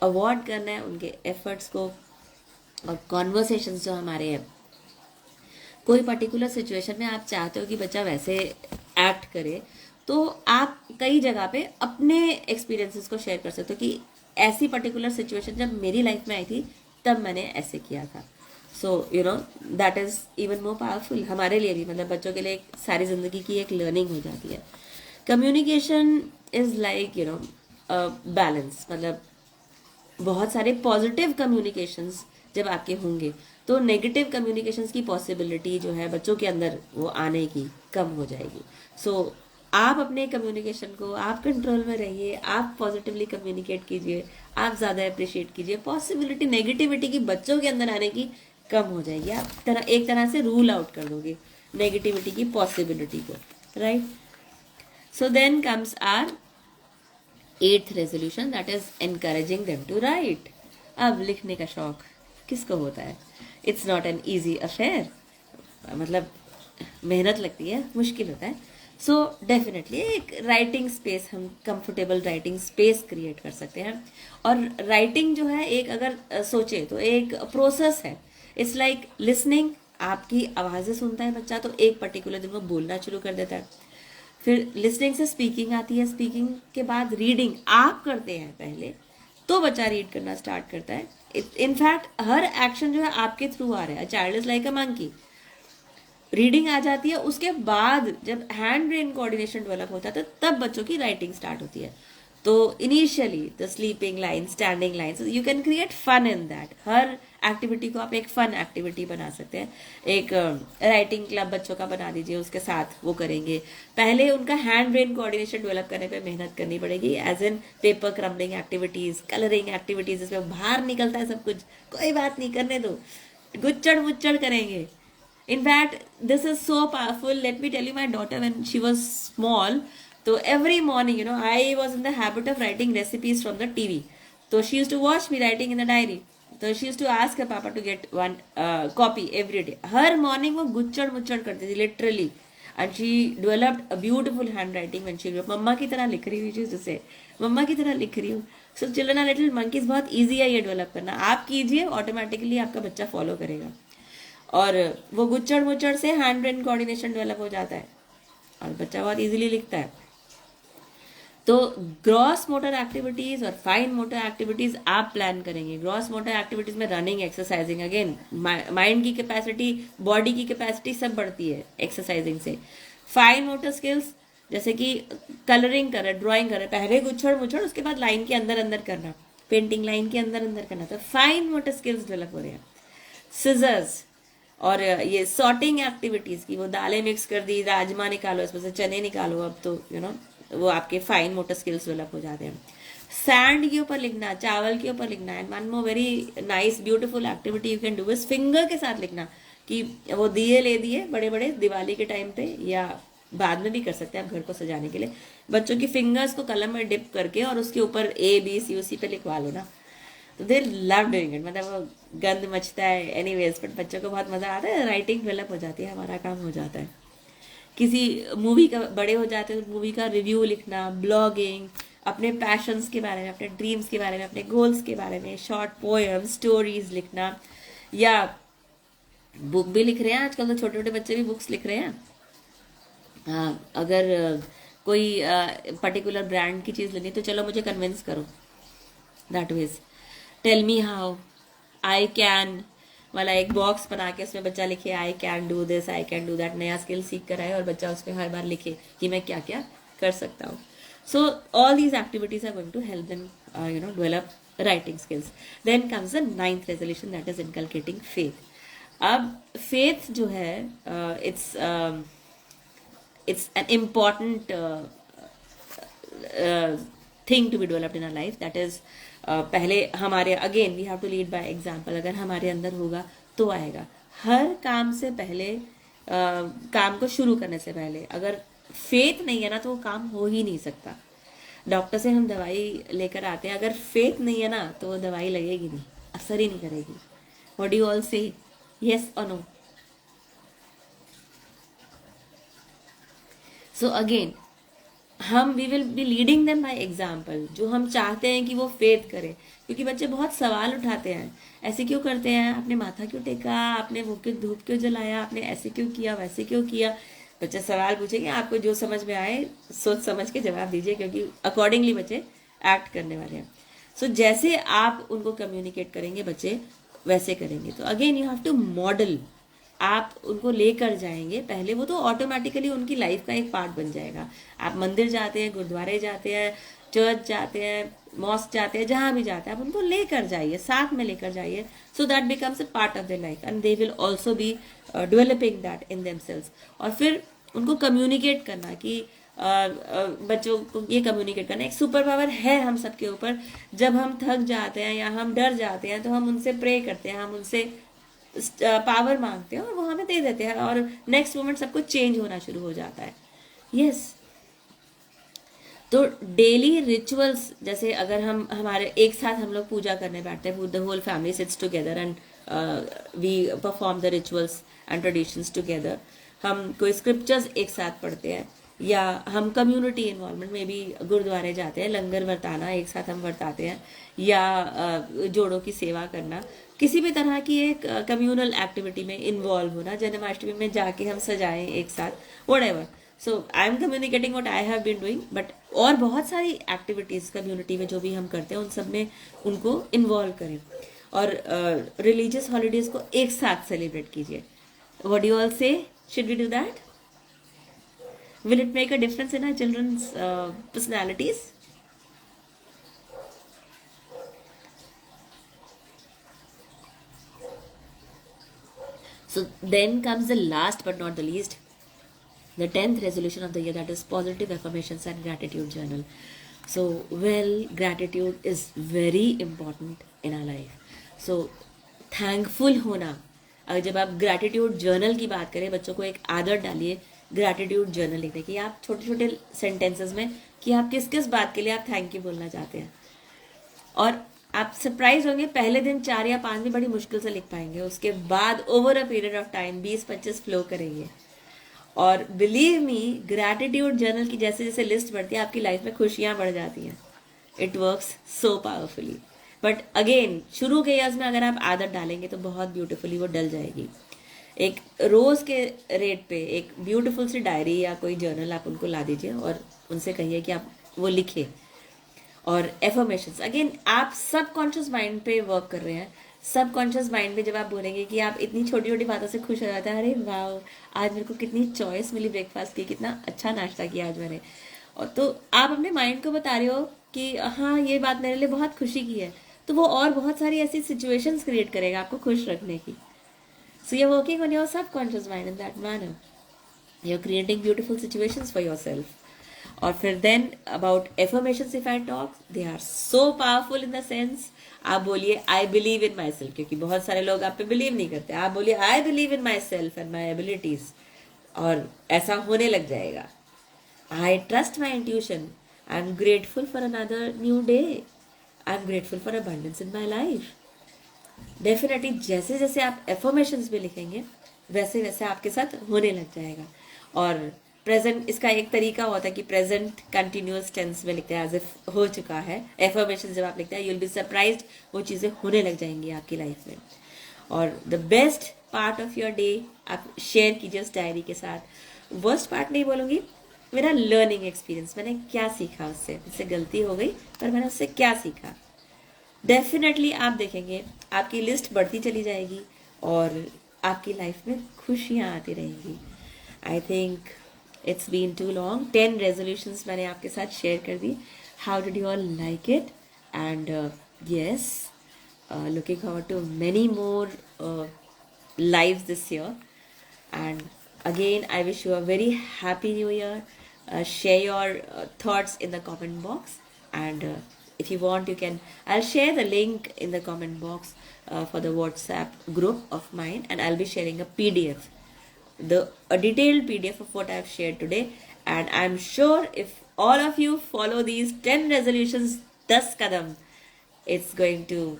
अवॉइड करना है उनके एफर्ट्स को। और कॉन्वर्सेशंस जो हमारे हैं, कोई पर्टिकुलर सिचुएशन में आप चाहते हो कि बच्चा वैसे एक्ट करे, तो आप कई जगह पे अपने एक्सपीरियंसेस को शेयर कर सकते हो कि ऐसी पर्टिकुलर सिचुएशन जब मेरी लाइफ में आई थी तब मैंने ऐसे किया था। सो you know that is even more powerful हमारे लिए भी, मतलब बच्चों के लिए एक सारी ज़िंदगी की एक लर्निंग हो जाती है। Communication is like you no balance, मतलब बहुत सारे पॉजिटिव कम्युनिकेशंस जब आपके होंगे तो नेगेटिव कम्युनिकेशंस की पॉसिबिलिटी जो है बच्चों के अंदर वो आने की कम हो जाएगी। सो आप अपने कम्युनिकेशन को आप कंट्रोल में रहिए, आप पॉजिटिवली कम्युनिकेट कीजिए, आप ज़्यादा अप्रिशिएट कीजिए, पॉसिबिलिटी नेगेटिविटी की बच्चों के अंदर आने की कम हो जाएगी। आप एक तरह से रूल आउट कर दोगे नेगेटिविटी की पॉसिबिलिटी को, right. So then comes our 8th resolution, that is encouraging them to write. अब लिखने का शौक किसको होता है? It's not an easy affair, मतलब मेहनत लगती है, मुश्किल होता है। सो डेफिनेटली एक राइटिंग स्पेस, हम कंफर्टेबल राइटिंग स्पेस क्रिएट कर सकते हैं। और राइटिंग जो है एक अगर सोचे तो एक प्रोसेस है। इट्स लाइक लिसनिंग, आपकी आवाज़ें सुनता है बच्चा तो एक पर्टिकुलर दिन वो बोलना शुरू कर देता है, फिर लिसनिंग से स्पीकिंग आती है, स्पीकिंग के बाद रीडिंग आप करते हैं पहले तो बच्चा रीड करना स्टार्ट करता है। इनफैक्ट हर एक्शन जो है आपके थ्रू आ रहा है, child is like a monkey. Reading आ जाती है, उसके बाद जब हैंड ब्रेन कोऑर्डिनेशन डेवलप होता है तो तब बच्चों की राइटिंग स्टार्ट होती है। तो initially the sleeping line, standing line, you can create fun in that. हर एक्टिविटी को आप एक फन एक्टिविटी बना सकते हैं। एक राइटिंग क्लब बच्चों का बना दीजिए, उसके साथ वो करेंगे। पहले उनका हैंड ब्रेन कोऑर्डिनेशन डेवलप करने पे मेहनत करनी पड़ेगी, as in paper crumbling activities, colouring activities, इसमें बाहर निकलता है सब कुछ, कोई बात नहीं, करने दो, गुच्चड़ मुच्चड़ करेंगे। In fact, this is so powerful. Let me tell you, my daughter, when she was small, so every morning, you know, I was in the habit of writing recipes from the TV. So she used to watch me writing in the diary. So she used to ask her papa to get one copy every day. Her morning वो गुच्चड़ मुच्चड़ करती थी literally, and she developed a beautiful handwriting when she grew up. मम्मा की तरह लिख रही हुई चीज उसे, मम्मा की तरह लिख रही हूँ। So children are little monkeys, बहुत easy है ये डेवलप करना। आप कीजिए, ऑटोमेटिकली आपका बच्चा फॉलो करेगा, और वो गुच्चड़ मुच्चड़ से हैंड ब्रेन कोऑर्डिनेशन डेवलप हो जाता है और बच्चा बहुत इजीली लिखता है। तो ग्रॉस मोटर एक्टिविटीज और फाइन मोटर एक्टिविटीज आप प्लान करेंगे। ग्रॉस मोटर एक्टिविटीज में रनिंग, एक्सरसाइजिंग, अगेन माइंड की कैपेसिटी, बॉडी की कैपेसिटी सब बढ़ती है एक्सरसाइजिंग से। फाइन मोटर स्किल्स जैसे कि कलरिंग कर रहे, ड्राइंग कर रहे, पहले गुच्छड़ मुच्छड़, उसके बाद लाइन के अंदर अंदर करना, पेंटिंग लाइन के अंदर अंदर करना, तो फाइन मोटर स्किल्स डेवलप हो रहे हैं। सिजर्स और ये सॉर्टिंग एक्टिविटीज की, वो दालें मिक्स कर दी, राजमा निकालो, इसमें से चने निकालो, अब तो यू नो वो आपके फाइन मोटर स्किल्स डेवलप हो जाते हैं। सैंड के ऊपर लिखना, चावल के ऊपर लिखना, and one more very nice beautiful activity you can do is finger के साथ लिखना, कि वो दिए ले दिए बड़े बड़े दिवाली के टाइम पे, या बाद में भी कर सकते हैं आप घर को सजाने के लिए। बच्चों की फिंगर्स को कलम में डिप करके और उसके ऊपर ABCUC पे लिखवा लो ना, तो दे लव डूइंग इट। मतलब वो गंद मचता है एनीवेज, बट बच्चों को बहुत मजा आता है, राइटिंग डेवलप हो जाती है, हमारा काम हो जाता है। किसी मूवी का बड़े हो जाते हैं तो मूवी का रिव्यू लिखना, ब्लॉगिंग, अपने पैशंस के बारे में, अपने ड्रीम्स के बारे में, अपने गोल्स के बारे में, शॉर्ट पोएम, स्टोरीज लिखना, या बुक भी लिख रहे हैं आजकल तो छोटे छोटे बच्चे भी बुक्स लिख रहे हैं। अगर कोई पर्टिकुलर ब्रांड की चीज़ लेनी तो चलो मुझे कन्विंस करो, that means tell me how I can वाला एक बॉक्स बना के उसमें बच्चा लिखे I can do this, I can do that, नया स्किल सीख कर आए और बच्चा उसमें हर बार लिखे कि मैं क्या क्या कर सकता हूँ। So all these activities are going to help them you know develop writing skills. Then comes the 9th resolution, that is inculcating faith. अब फेथ जो है it's an important thing to be developed in our life, that is पहले हमारे, again we have to lead by example. अगर हमारे अंदर होगा तो आएगा। हर काम से पहले काम को शुरू करने से पहले अगर फेथ नहीं है ना तो वो काम हो ही नहीं सकता. डॉक्टर से हम दवाई लेकर आते हैं, अगर फेथ नहीं है ना तो वो दवाई लगेगी नहीं, असर ही नहीं करेगी. What do you all say? Yes और नो? सो अगेन हम we will be leading them by example. जो हम चाहते हैं कि वो फेथ करें, क्योंकि बच्चे बहुत सवाल उठाते हैं. ऐसे क्यों करते हैं, आपने माथा क्यों टेका, आपने वो क्यों धूप क्यों जलाया, आपने ऐसे क्यों किया, वैसे क्यों किया. बच्चे सवाल पूछेंगे, आपको जो समझ में आए सोच समझ के जवाब दीजिए, क्योंकि अकॉर्डिंगली बच्चे एक्ट करने वाले हैं. सो जैसे आप उनको कम्युनिकेट करेंगे बच्चे वैसे करेंगे. तो again you have to model. आप उनको लेकर जाएंगे पहले, वो तो ऑटोमेटिकली उनकी लाइफ का एक पार्ट बन जाएगा. आप मंदिर जाते हैं, गुरुद्वारे जाते हैं, चर्च जाते हैं, मॉस्क जाते हैं, जहां भी जाते हैं आप उनको लेकर जाइए, साथ में लेकर जाइए. So that becomes a part of their life and they will also be developing that in themselves. और फिर उनको कम्युनिकेट करना कि बच्चों को ये कम्युनिकेट करना, एक सुपर पावर है हम सबके ऊपर. जब हम थक जाते हैं या हम डर जाते हैं तो हम उनसे प्रे करते हैं, हम उनसे पावर मांगते हैं और वो हमें दे देते हैं, और नेक्स्ट मोमेंट सब कुछ चेंज होना शुरू हो जाता है. यस. तो डेली रिचुअल्स, जैसे अगर हम हमारे एक साथ हम लोग पूजा करने बैठते हैं, the whole family sits together and we perform the rituals and traditions together. हम कोई स्क्रिप्चर्स एक साथ पढ़ते हैं, या हम कम्युनिटी इन्वॉल्वमेंट में भी गुरुद्वारे जाते हैं, लंगर वर्ताना एक साथ हम वर्ताते हैं, या जोड़ों की सेवा करना, किसी भी तरह की एक कम्युनल एक्टिविटी में इन्वॉल्व होना, जन्माष्टमी में जाके हम सजाएं एक साथ, whatever. So I am communicating what I have been doing, but और बहुत सारी एक्टिविटीज कम्युनिटी में जो भी हम करते हैं उन सब में उनको इन्वॉल्व करें. और रिलीजियस हॉलीडेज को एक साथ सेलिब्रेट कीजिए. What do you all say? Should we do that? Will it make a difference in our children's personalities? So then comes the last but not the least, the 10th resolution of the year, that is positive affirmations and gratitude journal. So, well, gratitude is very important in our life. So, thankful होना. अगर जब आप gratitude journal की बात करें, बच्चों को एक आदत डालिए ग्रैटिट्यूड जर्नल लिखने की. आप छोटे छोटे सेंटेंसेस में कि आप किस किस बात के लिए आप थैंक यू बोलना चाहते हैं, और आप सरप्राइज होंगे, पहले दिन 4 या 5 भी बड़ी मुश्किल से लिख पाएंगे, उसके बाद over a period of time 20-25 flow करेंगे. और बिलीव मी, ग्रैटिट्यूड जर्नल की जैसे जैसे लिस्ट बढ़ती है आपकी लाइफ में खुशियां बढ़ जाती हैं. It works so powerfully. But again शुरू के ईयर्स में अगर आप आदत डालेंगे तो बहुत ब्यूटीफुली वो डल जाएगी. एक रोज के रेट पे एक ब्यूटीफुल सी डायरी या कोई जर्नल आप उनको ला दीजिए और उनसे कहिए कि आप वो लिखे. और एफर्मेशंस, अगेन आप सबकॉन्शियस माइंड पे वर्क कर रहे हैं. सबकॉन्शियस माइंड में जब आप बोलेंगे कि आप इतनी छोटी छोटी बातों से खुश हो जाते हैं, अरे वाह आज मेरे को कितनी चॉइस मिली ब्रेकफास्ट की, कितना अच्छा नाश्ता किया आज मैंने, और तो आप अपने माइंड को बता रहे हो कि हाँ ये बात मेरे लिए बहुत खुशी की है, तो वो और बहुत सारी ऐसी सिचुएशंस क्रिएट करेगा आपको खुश रखने की. So you are working on your subconscious mind in that manner. You are creating beautiful situations for yourself. और फिर then about affirmations, if I talk, they are so powerful in the sense, आप बोलिए I believe in my self, क्योंकि बहुत सारे लोग आप पे बिलीव नहीं करते. आप बोलिए I believe in my self and my abilities, और ऐसा होने लग जाएगा. I trust my intuition, I am grateful for another new day, I am grateful for abundance in my life. Definitely जैसे जैसे आप एफर्मेशंस में लिखेंगे वैसे वैसे आपके साथ होने लग जाएगा. और प्रेजेंट, इसका एक तरीका होता है कि प्रेजेंट कंटिन्यूअस टेंस में लिखते हैं एज इफ हो चुका है. एफर्मेशन जब आप लिखते हैं, यू विल बी सरप्राइज्ड, वो चीज़ें होने लग जाएंगी आपकी लाइफ में. और the best part of your day आप शेयर कीजिए उस डायरी के साथ. वर्स्ट पार्ट नहीं बोलूँगी, मेरा लर्निंग एक्सपीरियंस, मैंने क्या सीखा उससे, मुझसे गलती हो गई पर मैंने उससे क्या सीखा. डेफिनेटली आप देखेंगे आपकी लिस्ट बढ़ती चली जाएगी और आपकी लाइफ में खुशियाँ आती रहेंगी. I think it's been too long. 10 resolutions मैंने आपके साथ शेयर कर दी. How did you all like it? And yes, looking forward to many more lives this year. And again, I wish you a very happy new year. Share your thoughts in the comment box, and if you want you can, I'll share the link in the comment box for the WhatsApp group of mine, and I'll be sharing a PDF, a detailed PDF of what I've shared today, And I'm sure if all of you follow these 10 resolutions, 10 kadam, it's going to,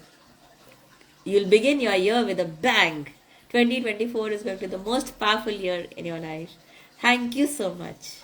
you'll begin your year with a bang. 2024 is going to be the most powerful year in your life. Thank you so much.